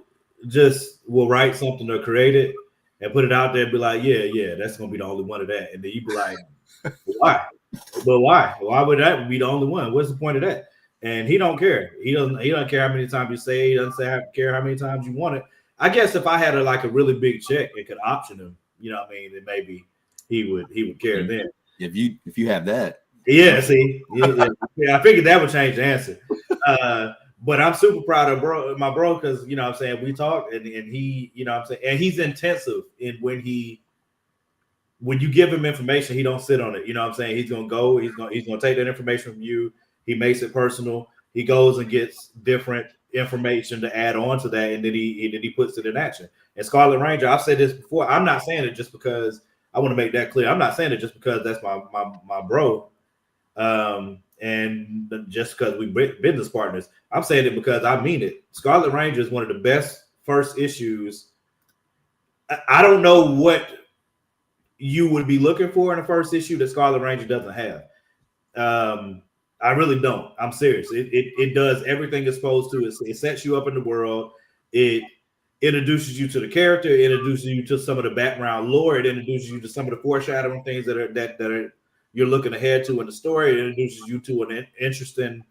just will write something or create it and put it out there and be like, yeah, that's gonna be the only one of that. And then you be like, why? But why? Why would that be the only one? What's the point of that? And he don't care. He doesn't care how many times you say. He doesn't care how many times you want it. I guess if I had a really big check and could option him, you know what I mean, then maybe he would care then. If you have that. Yeah, see. Yeah, I figured that would change the answer. But I'm super proud of my bro, because you know what I'm saying, we talked and he, you know what I'm saying, and he's intensive in when you give him information, he don't sit on it. You know what I'm saying? He's gonna take that information from you. He makes it personal. He goes and gets different information to add on to that, and then he puts it in action. And Scarlet Ranger, I've said this before. I'm not saying it just because I want to make that clear. I'm not saying it just because that's my bro, and just because we're business partners. I'm saying it because I mean it. Scarlet Ranger is one of the best first issues. I don't know what you would be looking for in the first issue that Scarlet Ranger doesn't have. I really don't. I'm serious. It does everything it's supposed to. It sets you up in the world. It introduces you to the character. It introduces you to some of the background lore. It introduces you to some of the foreshadowing things that are you're looking ahead to in the story. It introduces you to an interesting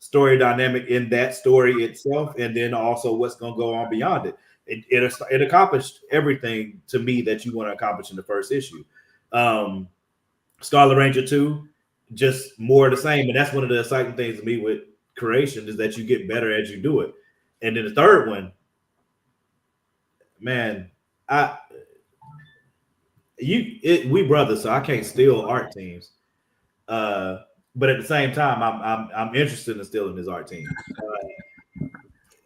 story dynamic in that story itself, and then also what's going to go on beyond it. It accomplished everything to me that you want to accomplish in the first issue. Scarlet Ranger 2, just more of the same. And that's one of the exciting things to me with creation is that you get better as you do it. And then the third one, man, we brothers, so I can't steal art teams. But at the same time, I'm interested in stealing his art team.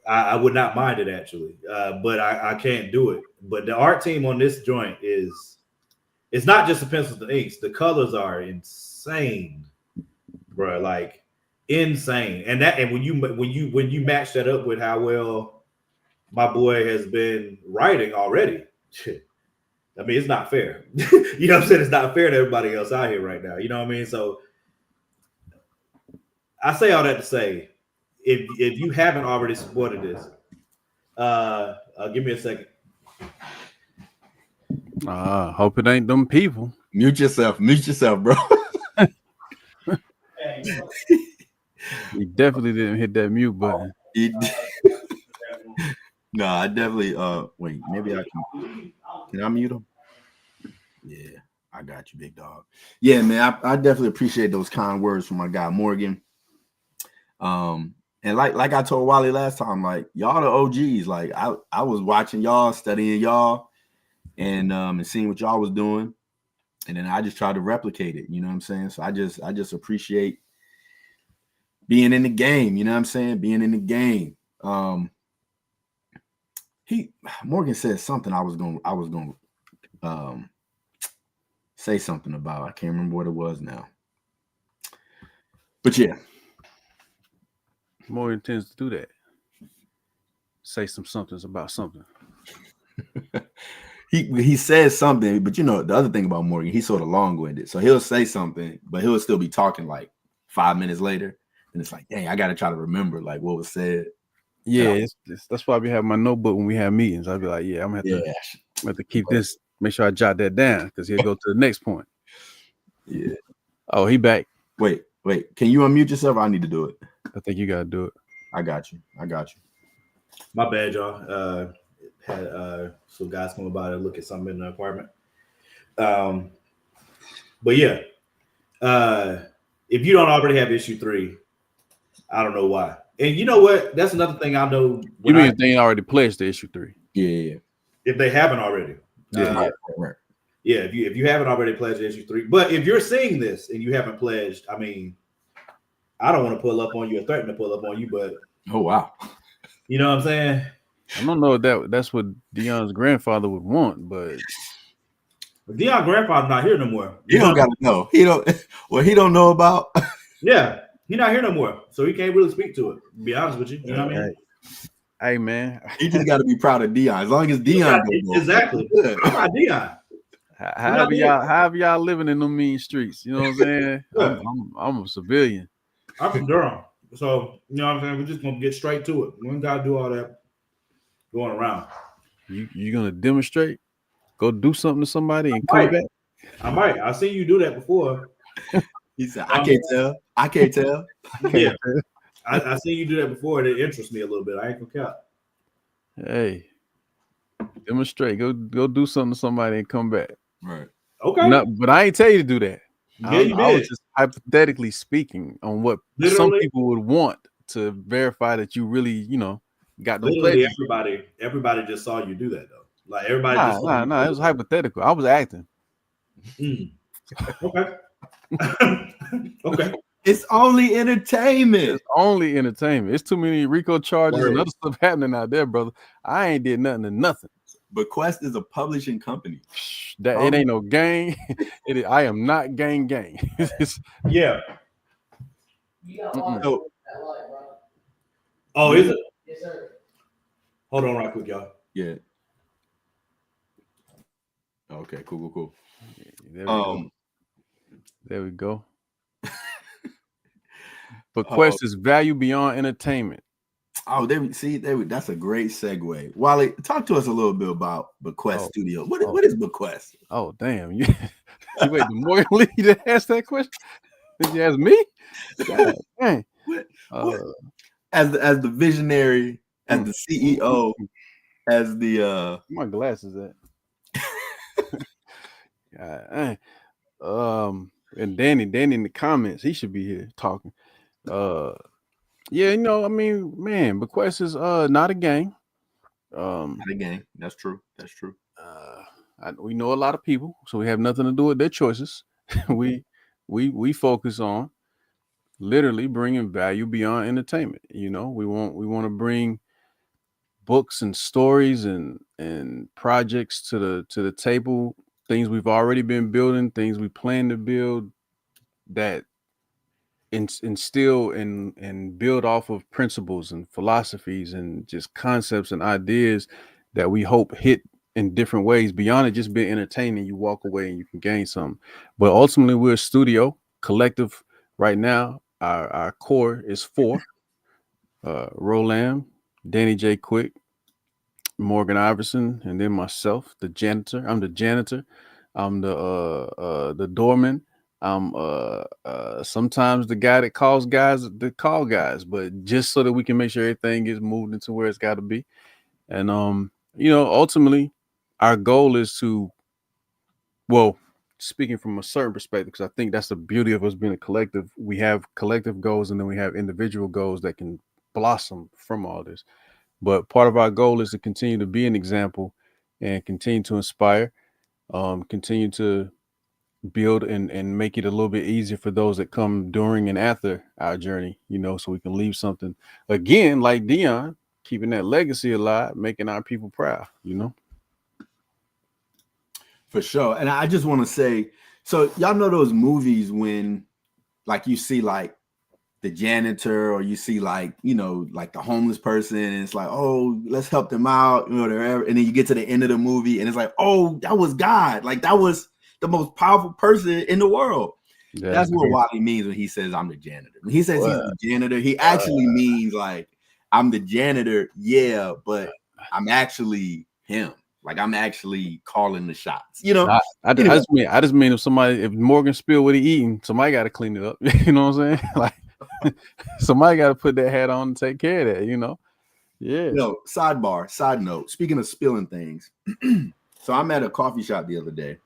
I would not mind it actually, but I can't do it. But the art team on this joint it's not just the pencils and inks. The colors are insane, bro. Like insane. And when you match that up with how well my boy has been writing already, I mean, it's not fair. You know what I'm saying? It's not fair to everybody else out here right now. You know what I mean? So I say all that to say, if you haven't already supported this, give me a second. Hope it ain't them people. Mute yourself, bro. He definitely didn't hit that mute button. No, I definitely wait, maybe I can I mute him? Yeah, I got you, big dog. Yeah, man, I definitely appreciate those kind words from my guy Morgan. And like I told Wally last time, like y'all the OGs. Like I was watching y'all, studying y'all, and seeing what y'all was doing, and then I just tried to replicate it. You know what I'm saying? So I just appreciate being in the game. You know what I'm saying? Being in the game. Morgan said something I was gonna say something about. I can't remember what it was now. But yeah. Morgan tends to do that. Say somethings about something. He says something, but you know the other thing about Morgan, he's sort of long-winded. So he'll say something, but he'll still be talking like 5 minutes later, and it's like, dang, I got to try to remember like what was said. Yeah, that's why we have my notebook when we have meetings. I'll be like, yeah, I'm gonna have to keep this Make sure I jot that down because he'll go to the next point. Yeah. Oh, he back. Wait. Can you unmute yourself? I need to do it. I think you gotta do it. I got you. My bad, y'all. Had some guys come by to look at something in the apartment. But yeah, if you don't already have issue 3, I don't know why. And you know what? That's another thing I know. You mean if they ain't already pledged to issue 3? Yeah. If they haven't already. Right. Yeah, if you haven't already pledged issue 3. But if you're seeing this and you haven't pledged, I mean, I don't want to pull up on you or threaten to pull up on you, but oh wow. You know what I'm saying? I don't know if that's what Deion's grandfather would want, but Deion's grandfather's not here no more. You don't gotta know. He don't know about. Yeah, he's not here no more, so he can't really speak to it. To be honest with you, you know what I mean? Hey man, he just got to be proud of Deion. As long as Deion exactly. I'm not Deion. However y'all living in them mean streets, you know what I'm saying? Yeah. I'm a civilian. I'm from Durham, so you know what I'm saying. We're just gonna get straight to it. We don't gotta do all that going around. You gonna demonstrate? Go do something to somebody and come back? I might. I seen you do that before. He said, I can't tell. Yeah. I seen you do that before, and it interests me a little bit. I ain't gonna count. Hey, demonstrate. Go do something to somebody and come back. Right. Okay. But I ain't tell you to do that. Yeah, you did. I was just hypothetically speaking on what some people would want to verify that you really, got those pledges. Everybody just saw you do that though. Like everybody it was hypothetical. I was acting. Okay. Okay. It's only entertainment. It's too many RICO charges and other stuff happening out there, brother. I ain't did nothing to nothing. Bequest is a publishing company. It ain't no gang. I am not gang. Yeah. Oh, is it? Yes, sir. Hold on right quick, y'all. Yeah. Okay, cool. There we go. Bequest is value beyond entertainment. Oh, that's a great segue. Wally, talk to us a little bit about Bequest Studios. What is Bequest? Oh, damn. You wait, the Morgan Lee to ask that question? Did you ask me? God, dang. What? As the visionary, as the CEO, as the my glasses at? God, and Danny in the comments, he should be here talking. Yeah, man, Bequest is not a gang. Not a gang. That's true. We know a lot of people, so we have nothing to do with their choices. we focus on literally bringing value beyond entertainment. We want to bring books and stories and projects to the table, things we've already been building, things we plan to build that instill and build off of principles and philosophies and just concepts and ideas that we hope hit in different ways beyond it just being entertaining. You walk away and you can gain something. But ultimately, we're a studio collective right now. Our core is 4: Roland, Danny J. Quick, Morgan Iverson, and then myself, the janitor. I'm the janitor. I'm the doorman. I'm sometimes the guy that calls guys to call guys, but just so that we can make sure everything gets moved into where it's got to be. And ultimately, our goal is to, speaking from a certain perspective, because I think that's the beauty of us being a collective. We have collective goals, and then we have individual goals that can blossom from all this. But part of our goal is to continue to be an example and continue to inspire, continue to build and make it a little bit easier for those that come during and after our journey, so we can leave something again like Deion, keeping that legacy alive, making our people proud, For sure. And I just want to say, so y'all know those movies when like you see like the janitor or you see like the homeless person and it's like, oh, let's help them out, and then you get to the end of the movie and it's like, oh, that was God, like that was the most powerful person in the world. That's what Wally means when he says I'm the janitor. When he says he's the janitor, he actually means like I'm the janitor, but I'm actually him, Like I'm actually calling the shots. You know, I just mean if Morgan spilled what he eating, somebody got to clean it up. You know what I'm saying? Like somebody got to put that hat on and take care of that. You know? Yeah. No, side note. Speaking of spilling things, so I'm at a coffee shop the other day.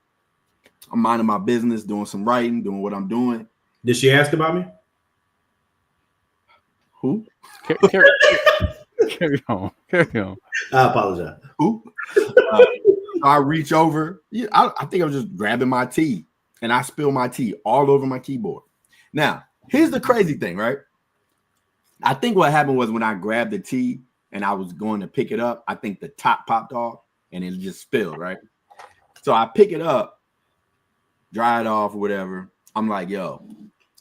I'm minding my business, doing some writing, doing what I'm doing. Did she ask about me? Who? Carry on. I apologize. Who? I reach over. I think I'm just grabbing my tea, and I spill my tea all over my keyboard. Now, here's the crazy thing, right? I think what happened was when I grabbed the tea and I was going to pick it up, I think the top popped off and it just spilled, right? So I pick it up, dry it off or whatever. I'm like, yo,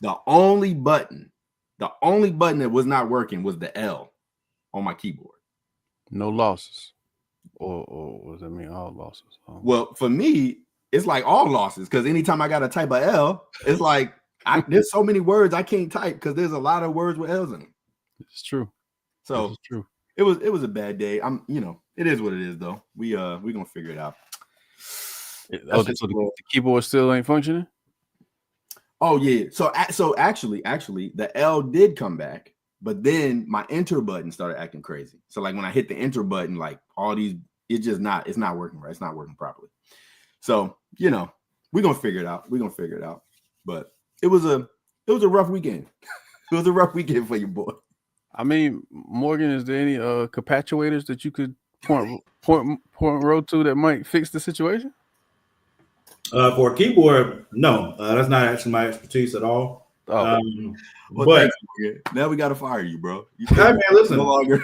the only button that was not working was the L on my keyboard. No losses. Or what does that mean? All losses. Well, for me, it's like all losses because anytime I got to type a L, it's like there's so many words I can't type because there's a lot of words with L's in them. It's true. So it's true. It was a bad day. It is what it is though. We gonna figure it out. So the keyboard still ain't functioning? Oh yeah. So actually, the L did come back, but then my enter button started acting crazy. So like when I hit the enter button, like all these, it's not working right. It's not working properly. So we're gonna figure it out. But it was a rough weekend. It was a rough weekend for you, boy. I mean, Morgan, is there any capatuators that you could point road to that might fix the situation? For a keyboard, no, that's not actually my expertise at all. Well, but now we gotta fire you, bro. Hey man, listen, no longer.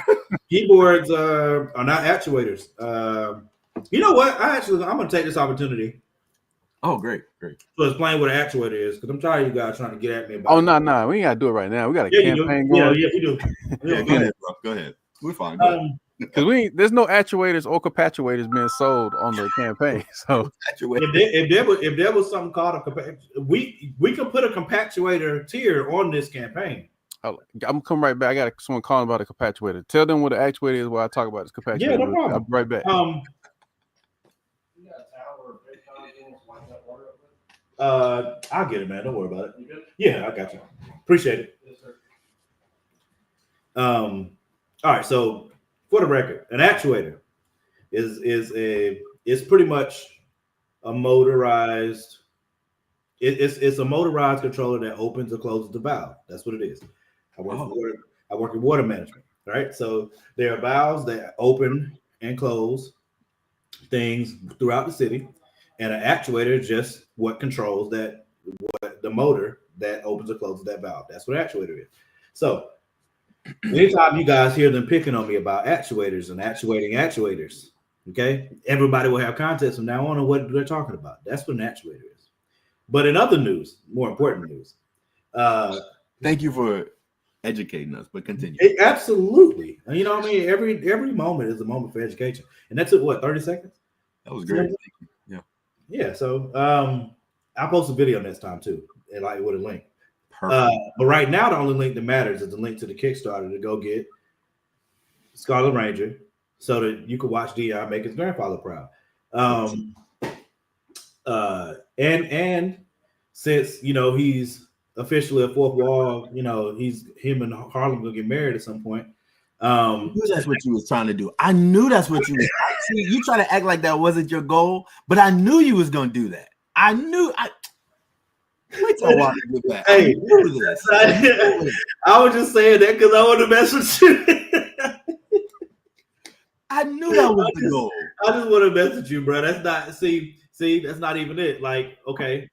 Keyboards are not actuators. You know what? I'm gonna take this opportunity. Oh, great. So explain what an actuator is, because I'm tired of you guys trying to get at me about. Oh no, we ain't gotta do it right now. We got a campaign going. Yeah, we do. Go ahead. We're fine. Because there's no actuators or capatuators being sold on the campaign. So if there was something called we could put a compactuator tier on this campaign. I'm gonna come right back. I got someone calling about a compactuator. Tell them what an actuator is while I talk about this compactuator. Yeah, no problem. I'll be right back. I'll get it, man. Don't worry about it. Yeah, I got you. Appreciate it. Yes, sir. All right. So for the record, an actuator is pretty much a motorized. It's a motorized controller that opens or closes the valve. That's what it is. I work in water management. Right. So there are valves that open and close things throughout the city. And an actuator is just what controls the motor that opens or closes that valve. That's what an actuator is. So anytime you guys hear them picking on me about actuators and actuating actuators, okay, everybody will have context from now on what they're talking about. That's what an actuator is. But in other news, more important news. Thank you for educating us, but continue. Absolutely. You know what I mean? Every moment is a moment for education. And that took 30 seconds? That was great. Yeah, so I'll post a video next time too, and like with a link. Perfect. But right now, the only link that matters is the link to the Kickstarter to go get Scarlet Ranger, so that you can watch Dion make his grandfather proud. And since he's officially a fourth wall, him and Harlem gonna get married at some point. I knew that's what you was trying to do. I knew that's what you was. See, you try to act like that wasn't your goal, but I knew you was gonna do that. I knew. Wait till I watch it back. Hey, I knew this. I was just saying that because I want to mess with you. I knew that was the goal. I just want to mess with you, bro. That's not. See, that's not even it. Like, okay,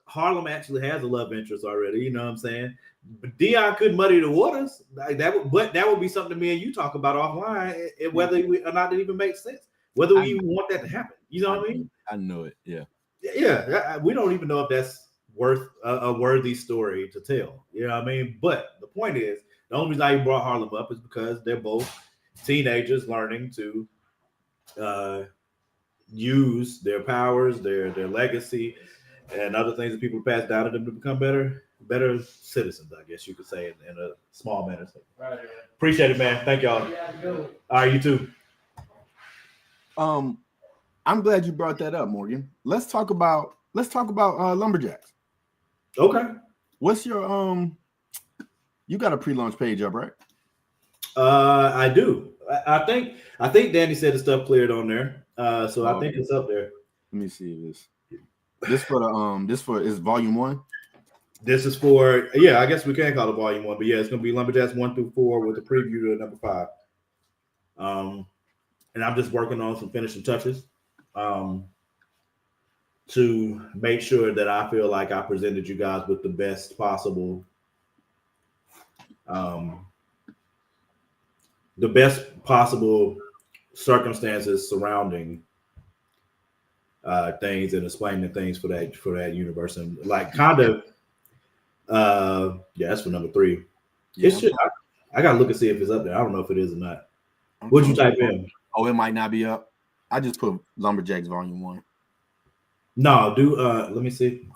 Harlem actually has a love interest already. You know what I'm saying? But Dion could muddy the waters. Like that would be something me and you talk about offline, whether or not it even makes sense. Whether we even want that to happen. You know what I mean? I know it. Yeah. Yeah. We don't even know if that's worth a worthy story to tell. You know what I mean? But the point is, the only reason I brought Harlem up is because they're both teenagers learning to use their powers, their legacy, and other things that people pass down to them to become better citizens, I guess you could say, in a small manner. Right. Appreciate it, man. Thank y'all. All right, you too. I'm glad you brought that up, Morgan. Let's talk about Lumberjacks. Okay. What's your you got a pre-launch page up, right? I do. I think Danny said the stuff cleared on there. So I think it's up there. Let me see this for the is volume 1. This is for, yeah, I guess we can call it volume 1, but yeah, it's gonna be Lumberjacks 1 through 4 with the preview to number 5. And I'm just working on some finishing touches to make sure that I feel like I presented you guys with the best possible circumstances surrounding things and explaining things for that universe, and like kind of yeah, that's for number 3. Yeah. I gotta look and see if it's up there. I don't know if it is or not. What'd you type in? Oh, it might not be up. I just put Lumberjacks volume 1. No, let me see.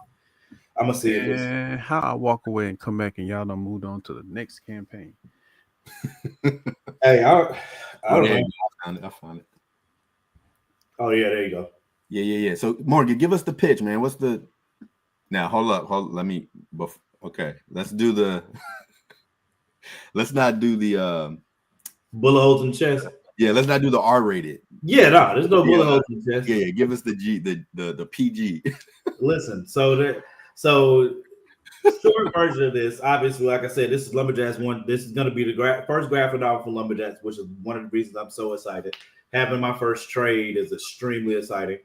I'm gonna see if it's how I walk away and come back and y'all done moved on to the next campaign. Hey, I don't know. I found it. Oh yeah, there you go. Yeah. So Morgan, give us the pitch, man. What's the now? Hold up. Okay, let's do the. Let's not do the bullet holes in the chest. Yeah, let's not do the R-rated. Yeah, no, there's no bullet holes in the chest. Yeah, give us the PG. Listen, so short version of this, obviously, like I said, this is Lumberjacks 1. This is going to be the first graphic novel for Lumberjacks, which is one of the reasons I'm so excited. Having my first trade is extremely exciting.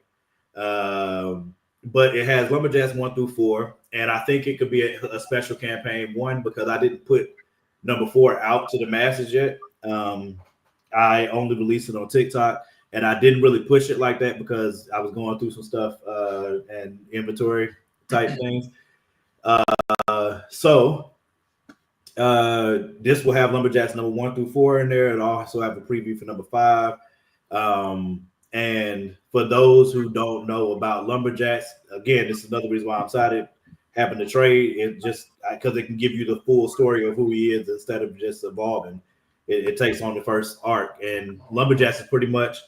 But it has Lumberjacks 1 through 4, and I think it could be a special campaign. 1, because I didn't put number 4 out to the masses yet. I only released it on TikTok, and I didn't really push it like that because I was going through some stuff and inventory type things. So this will have Lumberjacks number 1 through 4 in there. It'll also have a preview for number 5. And for those who don't know about Lumberjacks, again, this is another reason why I'm excited having the trade. It just because it can give you the full story of who he is instead of just evolving. It takes on the first arc, and Lumberjacks is pretty much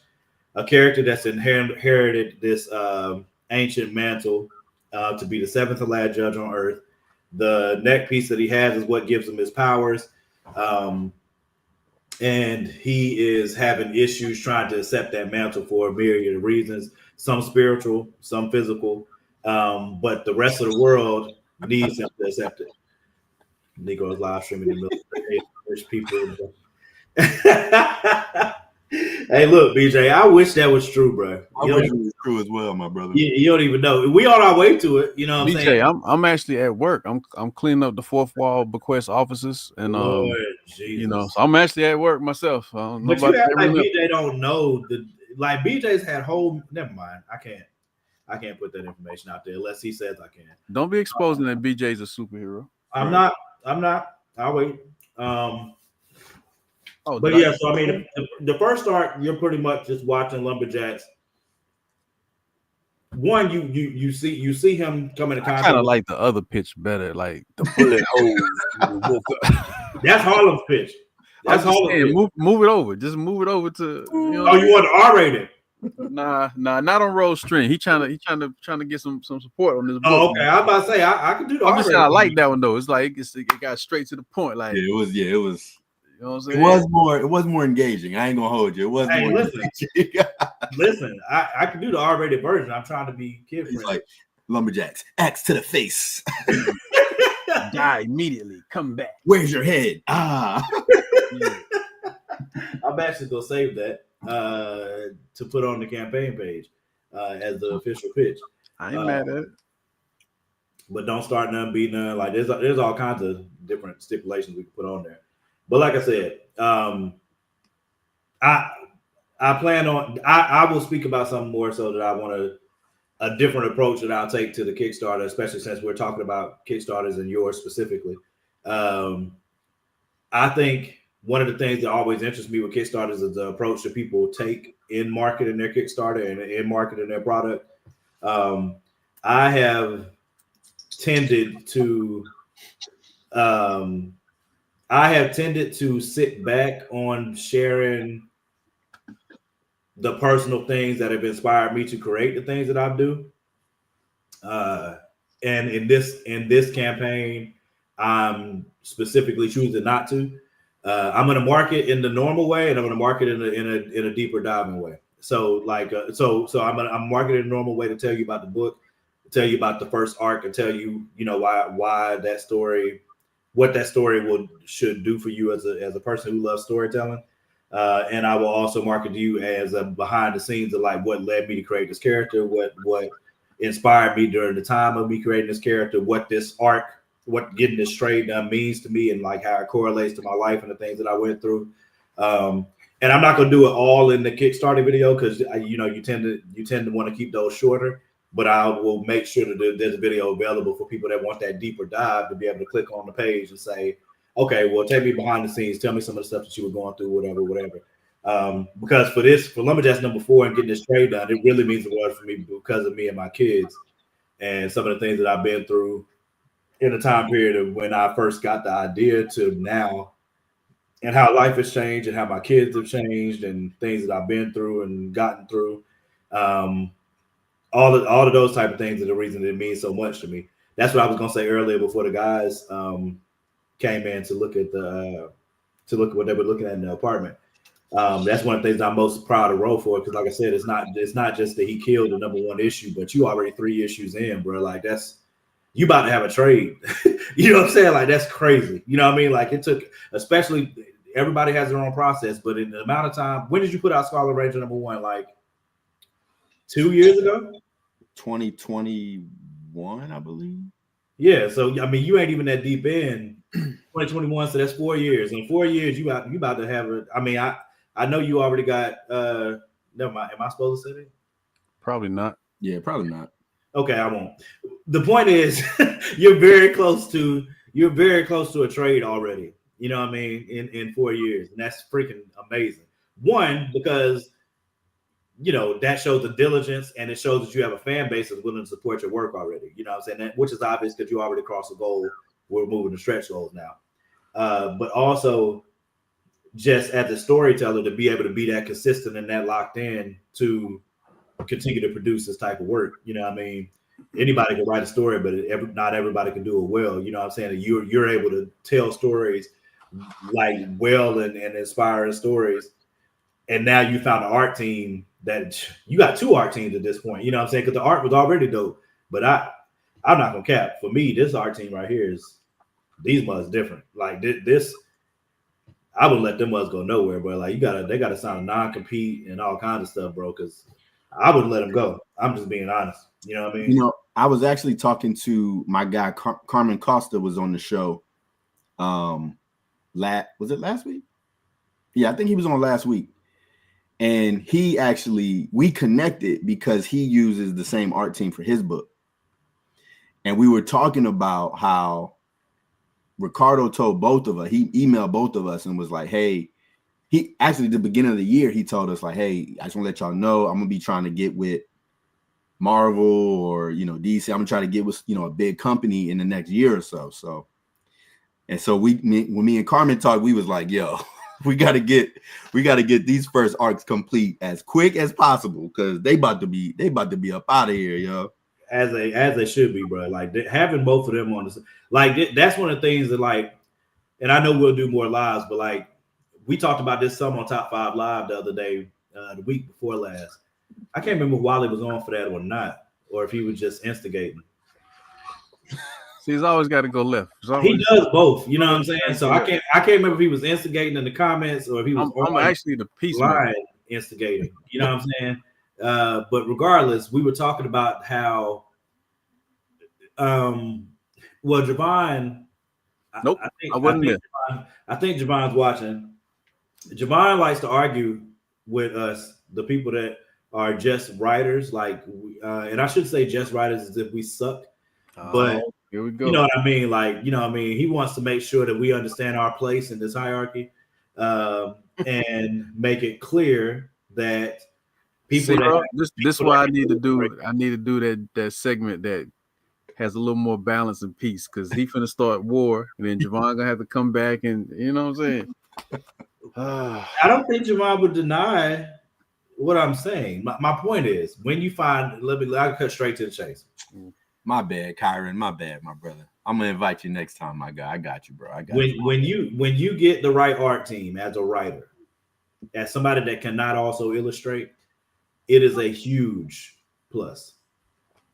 a character that's inherited this ancient mantle to be the 7th and last judge on Earth. The neck piece that he has is what gives him his powers, and he is having issues trying to accept that mantle for a myriad of reasons, some spiritual, some physical, but the rest of the world needs him to accept it. Negroes live streaming in the middle of rich people. Hey, look, BJ, I wish that was true, bro. I wish it was true as well, my brother. You don't even know. We on our way to it. You know what I'm saying? I'm actually at work. I'm cleaning up the 4th wall Bequest offices, and you know, so I'm actually at work myself. But you act like BJ don't know like BJ's had whole. Never mind. I can't put that information out there unless he says I can. Don't be exposing that BJ's a superhero. I'm not. I'll wait. But yeah, so I mean, the first arc, you're pretty much just watching Lumberjacks. 1, you see him coming to contact. I kind of like the other pitch better, like the bullet holes. That's Harlem's pitch. That's Harlem's pitch. Move it over. Just move it over to. You know, oh, you want the R-rated? Nah, not on Roll String. He trying to get some support on this book. Oh, okay. I was about to say I can do the. I'm just saying I like that one though. It's like it got straight to the point. Like it was. You know what I'm saying? It was more engaging. I ain't gonna hold you. It was more engaging. Listen, I can do the R-rated version. I'm trying to be kid friendly. Like Lumberjacks, axe to the face. Die immediately. Come back. Where's your head? I'm actually gonna save that to put on the campaign page as the official pitch. I ain't mad at it. But don't start none, be none. Like there's all kinds of different stipulations we can put on there. But like I said, I plan on. I will speak about something more so that I want a different approach that I'll take to the Kickstarter, especially since we're talking about Kickstarters and yours specifically. I think one of the things that always interests me with Kickstarters is the approach that people take in marketing their Kickstarter and in marketing their product. I have tended to sit back on sharing the personal things that have inspired me to create the things that I do. And in this campaign, I'm specifically choosing not to. I'm going to market in the normal way, and I'm going to market in a deeper diving way. So I'm marketing in a normal way to tell you about the book, tell you about the first arc, and tell you why that story, what that story should do for you as a person who loves storytelling. And I will also market to you as a behind the scenes of like what led me to create this character, what inspired me during the time of me creating this character, what this arc, what getting this trade done means to me, and like how it correlates to my life and the things that I went through. And I'm not going to do it all in the Kickstarter video because you tend to want to keep those shorter. But I will make sure that there's a video available for people that want that deeper dive to be able to click on the page and say, okay, well, take me behind the scenes. Tell me some of the stuff that you were going through, whatever. Because for Lumberjacks #4 and getting this trade done, it really means a lot for me because of me and my kids and some of the things that I've been through in the time period of when I first got the idea to now, and how life has changed and how my kids have changed and things that I've been through and gotten through. All of those type of things are the reason it means so much to me. That's what I was gonna say earlier before the guys came in to look at what they were looking at in the apartment. That's one of the things I'm most proud of Ro for, because like I said, it's not just that he killed the #1 issue, but you already 3 issues in, bro. Like you about to have a trade. You know what I'm saying? Like that's crazy. You know what I mean? Like it took, especially everybody has their own process, but in the amount of time, when did you put out Scarlet Ranger #1? Like 2 years ago? 2021, I believe. Yeah, so I mean, you ain't even that deep in 2021, so that's 4 years. In 4 years, you about to have it. I mean, I know you already got. Never mind. Am I supposed to say that? Probably not. Yeah, probably not. Okay, I won't. The point is, you're very close to a trade already. You know what I mean? In 4 years, and that's freaking amazing. One, because that shows the diligence, and it shows that you have a fan base that's willing to support your work already. You know what I'm saying? Which is obvious because you already crossed the goal. We're moving to stretch goals now. But also, just as a storyteller, to be able to be that consistent and that locked in to continue to produce this type of work. You know what I mean? Anybody can write a story, but not everybody can do it well. You know what I'm saying? You're able to tell stories like well and inspiring stories. And now you found an art team that you got 2 art teams at this point. You know what I'm saying? Because the art was already dope. But I'm not gonna cap. For me, this art team right here these mugs different. Like this, I would let them mugs go nowhere, bro. Like they gotta sign a non-compete and all kinds of stuff, bro. Because I wouldn't let them go. I'm just being honest. You know what I mean? I was actually talking to my guy Carmen Costa was on the show. Was it last week? Yeah, I think he was on last week. And we connected because he uses the same art team for his book. And we were talking about how Ricardo told both of us, he emailed both of us and was like, hey, he actually at the beginning of the year, he told us like, hey, I just want to let y'all know I'm going to be trying to get with Marvel or, DC. I'm going to try to get with, a big company in the next year or so. So when me and Carmen talked, we was like, yo, we got to get these first arcs complete as quick as possible because they about to be up out of here, yo. As they should be, bro. Like having both of them on this, like that's one of the things that like, and I know we'll do more lives, but like we talked about this some on Top 5 Live the other day, the week before last. I can't remember if Wally was on for that or not, or if he was just instigating. See, he's always got to go left. He does both, you know what I'm saying? So I can't remember if he was instigating in the comments or if he was I'm actually the peacemaker instigating. You know what I'm saying? But regardless, we were talking about how Javon. Nope, I wasn't there. I think Javon's watching. Javon likes to argue with us, the people that are just writers, like, and I should say just writers as if we suck. But here we go. You know what I mean? Like, he wants to make sure that we understand our place in this hierarchy, and make it clear that people. This is why I need to do that segment that has a little more balance and peace, because he finna start war, and then Javon gonna have to come back, and you know what I'm saying. I don't think Javon would deny what I'm saying. My point is, when you find, I'll cut straight to the chase. My bad, Kyron. My bad, my brother. I'm gonna invite you next time, my guy. I got you, bro. I got you. When you get the right art team as a writer, as somebody that cannot also illustrate, it is a huge plus.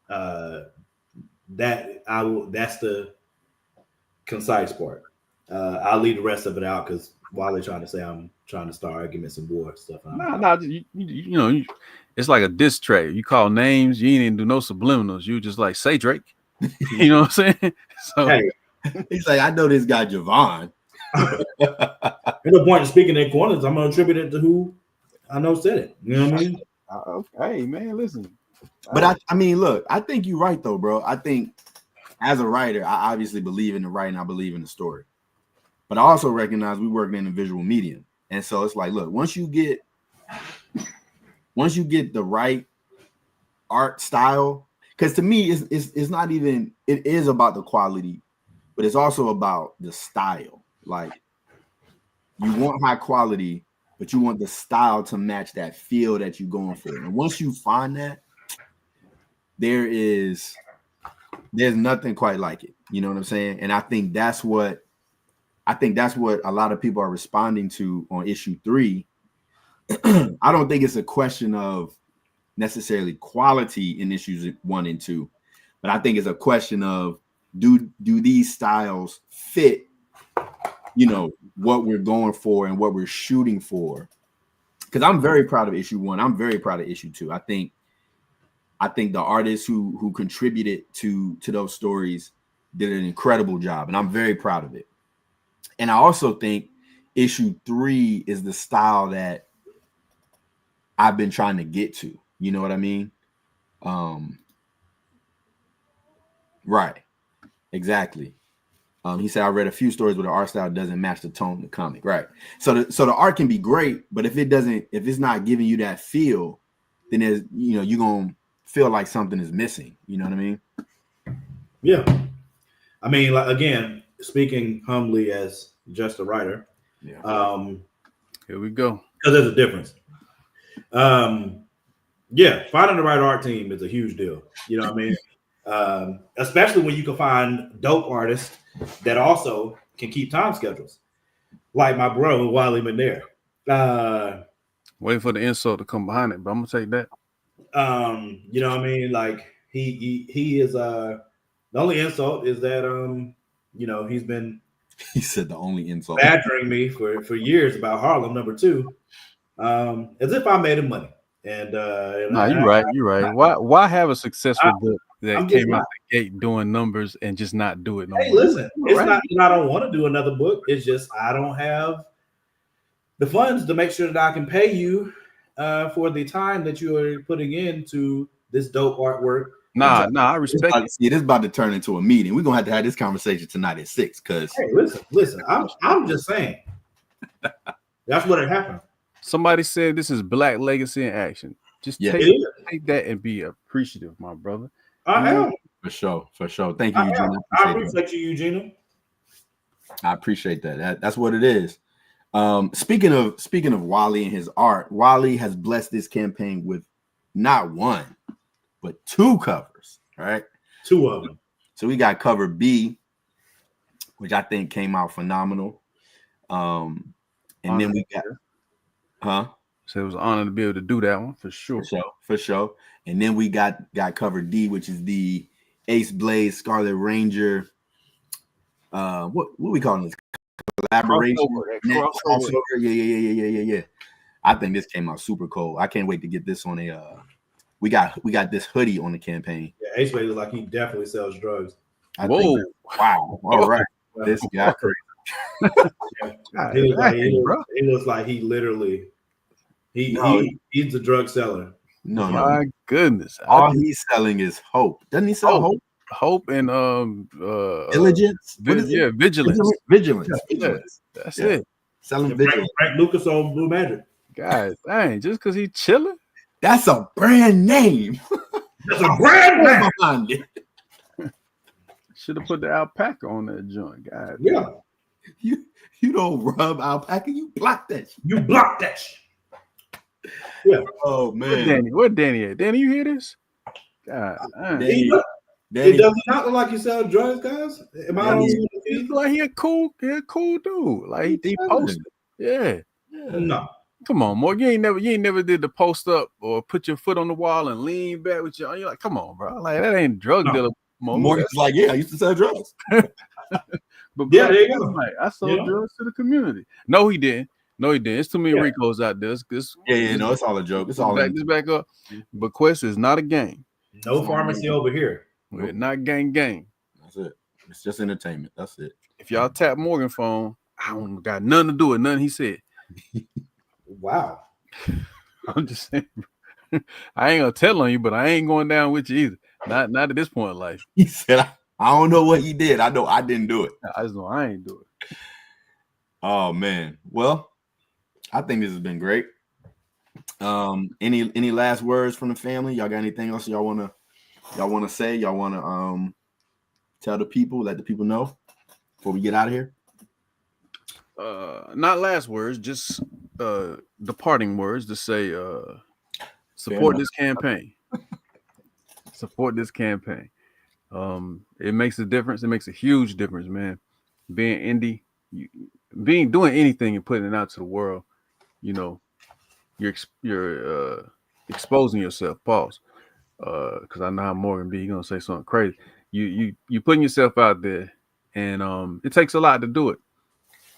That's the concise part. I'll leave the rest of it out because while they're trying to say I'm trying to start arguments and war stuff. Nah, you know, it's like a diss track. You call names, you ain't even do no subliminals. You just like say Drake. You know what I'm saying? So hey, he's like, I know this guy Javon. There's no point in speaking in corners. I'm gonna attribute it to who I know said it. You know what I mean? Hey man, listen. But I mean, look, I think you're right though, bro. I think as a writer, I obviously believe in the writing. I believe in the story. But I also recognize we work in a visual medium. And so it's like, look, once you get the right art style, because to me, it's not even, it is about the quality, but it's also about the style. Like, you want high quality, but you want the style to match that feel that you're going for. And once you find that, there's nothing quite like it. You know what I'm saying? And I think that's what a lot of people are responding to on issue 3. I don't think it's a question of necessarily quality in issues 1 and 2, but I think it's a question of do these styles fit, you know, what we're going for and what we're shooting for. Because I'm very proud of issue 1. I'm very proud of issue 2. I think the artists who contributed to those stories did an incredible job, and I'm very proud of it. And I also think issue 3 is the style that I've been trying to get to. You know what I mean? Right. Exactly. He said, I read a few stories where the art style doesn't match the tone of the comic. Right. So the art can be great, but if it's not giving you that feel, then you're going to feel like something is missing. You know what I mean? Yeah. I mean, like, again, speaking humbly as just a writer. Yeah. Here we go. Because there's a difference. Yeah, finding the right art team is a huge deal. You know what I mean? Especially when you can find dope artists that also can keep time schedules. Like my bro, Wally Manere. Wait for the insult to come behind it, but I'm gonna take that. You know what I mean? Like he is the only insult is that you know, he said the only insult badgering me for years about Harlem #2, as if I made him money. And no, you're right. Why have a successful book that came out the gate doing numbers and just not do it no more? Listen, it's not that I don't want to do another book. It's just I don't have the funds to make sure that I can pay you for the time that you are putting into this dope artwork. Nah, I respect it. See, this is about to turn into a meeting. We're gonna have to have this conversation tonight at 6. Because hey, listen, I'm just saying that's what had happened. Somebody said this is Black legacy in action. Just take that and be appreciative, my brother. I am. For sure. Thank you, Eugene. I appreciate you, Eugene. I appreciate that. That's what it is. Speaking of Wally and his art, Wally has blessed this campaign with not 1, but 2 covers. Right, 2 of them. So we got cover B, which I think came out phenomenal. And then we got, So it was an honor to be able to do that one for sure. For sure. And then we got cover D, which is the Ace Blaze Scarlet Ranger. What we calling this? Collaboration. Crossover. Yeah. I think this came out super cool. I can't wait to get this on a. We got this hoodie on the campaign. Yeah, Ace Blaze looks like he definitely sells drugs. Whoa! Wow! All right, this guy crazy. He looks like he literally. He's a drug seller. No. My goodness. All he's selling is hope. Doesn't he sell hope? Hope and diligence. Vigilance. Vigilance. That's it. Selling vigilance. Frank Lucas on Blue Magic. Guys, dang, just because he's chilling. That's a brand name. That's a brand name. Should have put the alpaca on that joint, guys. Yeah. You don't rub alpaca. You block that shit. You block that shit. Yeah. Oh man, Where Danny at? Danny, you hear this? God, Danny, It does not look like you sell drugs, guys. Am I Danny, on he's like he a cool dude. Like he posted. Yeah. No. Come on, Morgan. You ain't never did the post up or put your foot on the wall and lean back with your. You're like, come on, bro. Like that ain't drug dealer mode. Morgan's like, yeah, I used to sell drugs. But yeah, there you go. like, I sold drugs to the community. No, he didn't. It's too many Ricos out there. No, it's all a joke. It's all back up. Bequest is not a game. No pharmacy over here. We're not gang. That's it. It's just entertainment. That's it. If y'all tap Morgan phone, I don't got nothing to do with nothing he said. Wow. I'm just saying. I ain't gonna tell on you, but I ain't going down with you either. Not at this point in life. He said, I don't know what he did. I know I didn't do it. I just know I ain't do it. Oh man. Well, I think this has been great. Any last words from the family? Y'all got anything else y'all wanna say? Y'all wanna tell the people, let the people know before we get out of here? Not last words, just departing words to say support this campaign. Support this campaign. It makes a difference. It makes a huge difference, man. Being indie, doing anything and putting it out to the world, you're exposing yourself. Pause. Because I know how Morgan B. You're gonna say something crazy. You putting yourself out there, and it takes a lot to do it.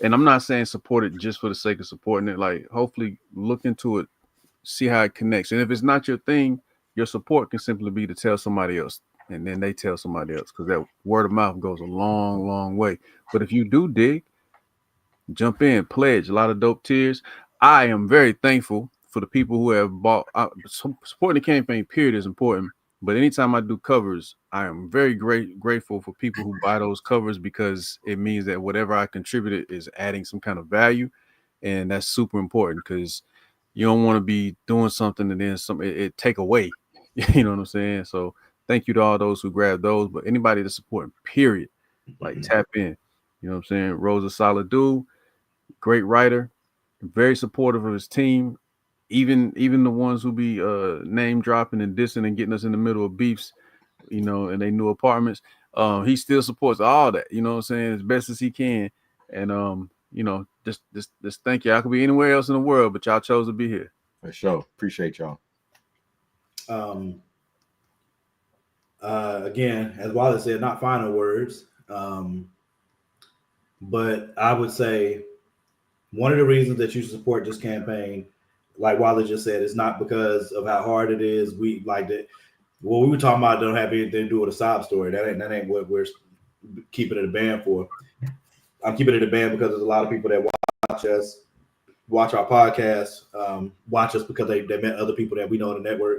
And I'm not saying support it just for the sake of supporting it. Like, hopefully, look into it, see how it connects. And if it's not your thing, your support can simply be to tell somebody else, and then they tell somebody else, because that word of mouth goes a long, long way. But if you do dig, jump in, pledge. A lot of dope tiers. I am very thankful for the people who have bought. Supporting the campaign, period, is important. But anytime I do covers, I am very grateful for people who buy those covers, because it means that whatever I contributed is adding some kind of value. And that's super important, because you don't want to be doing something and then it take away. You know what I'm saying? So thank you to all those who grabbed those. But anybody that's supporting, period, like tap in. You know what I'm saying? Rose a solid dude, great writer, very supportive of his team. Even the ones who be name dropping and dissing and getting us in the middle of beefs, in their new apartments. He still supports all that, you know what I'm saying, as best as he can. And just thank you. I could be anywhere else in the world, but y'all chose to be here. For sure. Appreciate y'all. Again, as Wallace said, not final words. But I would say one of the reasons that you support this campaign, like Wallace just said, is not because of how hard it is. We like that. What we were talking about don't have anything to do with a sob story. That ain't what we're keeping it a band for. I'm keeping it a band because there's a lot of people that watch our podcast, watch us because they met other people that we know in the network.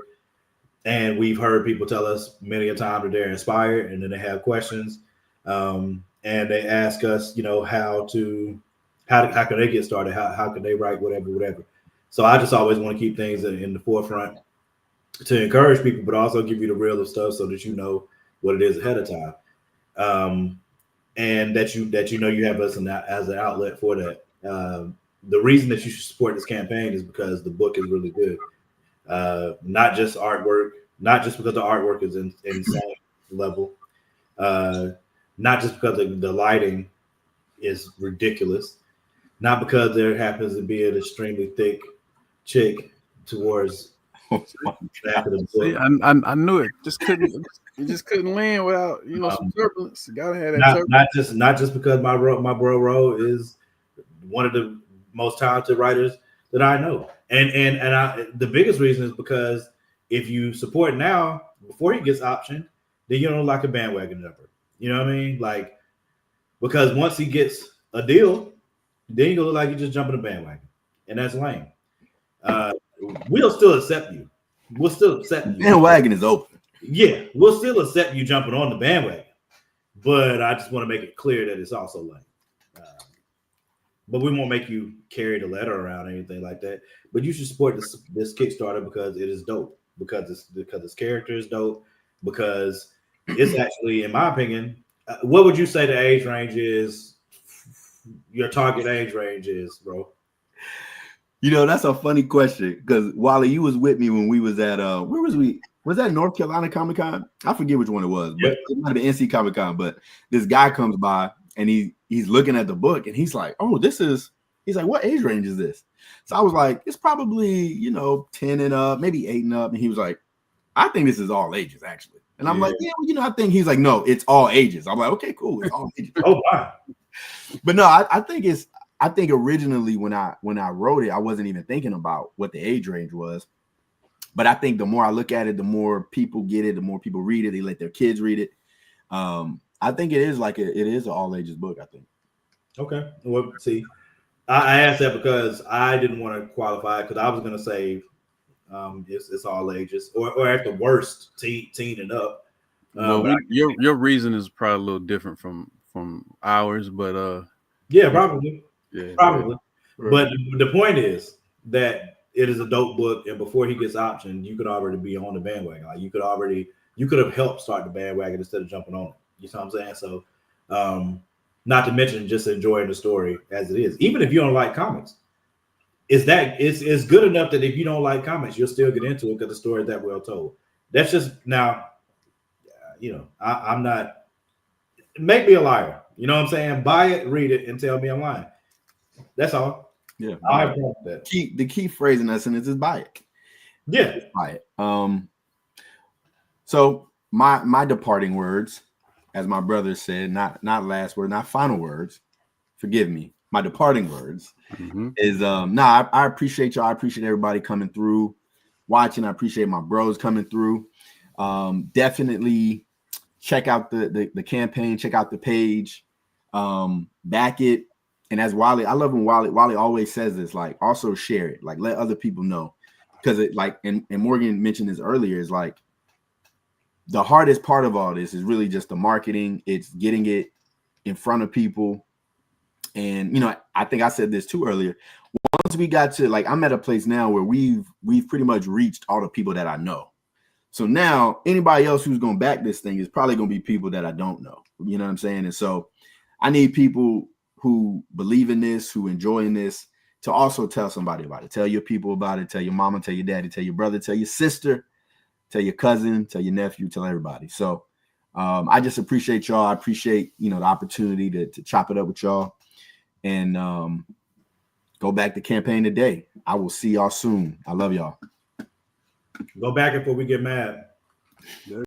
And we've heard people tell us many a time that they're inspired, and then they have questions. And they ask us, how can they get started? How can they write whatever. So I just always want to keep things in the forefront to encourage people, but also give you the real of stuff so that you know what it is ahead of time. And that you have us as an outlet for that. The reason that you should support this campaign is because the book is really good. Not just artwork, not just because the artwork is insane level, not just because the lighting is ridiculous, not because there happens to be an extremely thick chick towards the back of the book. See, I knew it. You just couldn't land without some turbulence. You gotta have that turbulence. Not just because my bro Ro is one of the most talented writers that I know. And the biggest reason is because if you support now before he gets optioned, then you don't look like a bandwagon jumper. You know what I mean? Like, because once he gets a deal, then you look like you just jumping a bandwagon, and that's lame. We'll still accept you. We'll still accept you. Bandwagon is open. Yeah, we'll still accept you jumping on the bandwagon, but I just want to make it clear that it's also lame. But we won't make you carry the letter around or anything like that. But you should support this Kickstarter because it is dope. Because its character is dope. Because it's actually, in my opinion, what would you say the age range is? Your target age range is, bro? You know, that's a funny question because Wally, you was with me when we was at where was we? Was that North Carolina Comic Con? I forget which one it was, but it might have been NC Comic Con. But this guy comes by and he's looking at the book and he's like, "Oh, he's like, what age range is this?" So I was like, "It's probably 10 and up, maybe 8 and up." And he was like, "I think this is all ages actually." And I'm like, "Yeah, well, I think." He's like, "No, it's all ages." I'm like, "Okay, cool, it's all ages." Oh wow. But no, I think originally when I wrote it, I wasn't even thinking about what the age range was. But I think the more I look at it, the more people get it, the more people read it. They let their kids read it. I think it is it is an all ages book. I think. Okay. Well, see, I asked that because I didn't want to qualify because I was going to say it's all ages or at the worst teen and up. Well, your reason is probably a little different from ours, but yeah, probably. Yeah, probably. Yeah. But the point is that it is a dope book, and before he gets optioned, you could already be on the bandwagon. Like you could have helped start the bandwagon instead of jumping on it. You know what I'm saying? So, not to mention just enjoying the story as it is. Even if you don't like comics, it's good enough that if you don't like comics, you'll still get into it because the story is that well told. That's just now, I'm not. Make me a liar. You know what I'm saying? Buy it, read it, and tell me I'm lying. That's all. Yeah, I have that. The key phrase in that sentence is buy it. Yeah, buy it. So my departing words, as my brother said, not last word, not final words. Forgive me. My departing words is I appreciate y'all. I appreciate everybody coming through, watching. I appreciate my bros coming through. Definitely check out the campaign. Check out the page. Back it. And as Wally, I love when Wally always says this, like, also share it, like let other people know. Because it like, and Morgan mentioned this earlier, is like the hardest part of all this is really just the marketing. It's getting it in front of people. And, I think I said this too earlier. Once we got to, like, I'm at a place now where we've pretty much reached all the people that I know. So now anybody else who's going to back this thing is probably going to be people that I don't know. You know what I'm saying? And so I need people who believe in this, who enjoying this, to also tell somebody about it. Tell your people about it. Tell your mama, tell your daddy, tell your brother, tell your sister, tell your cousin, tell your nephew, tell everybody. So I just appreciate y'all. I appreciate, the opportunity to chop it up with y'all and go back to campaign today. I will see y'all soon. I love y'all. Go back before we get mad.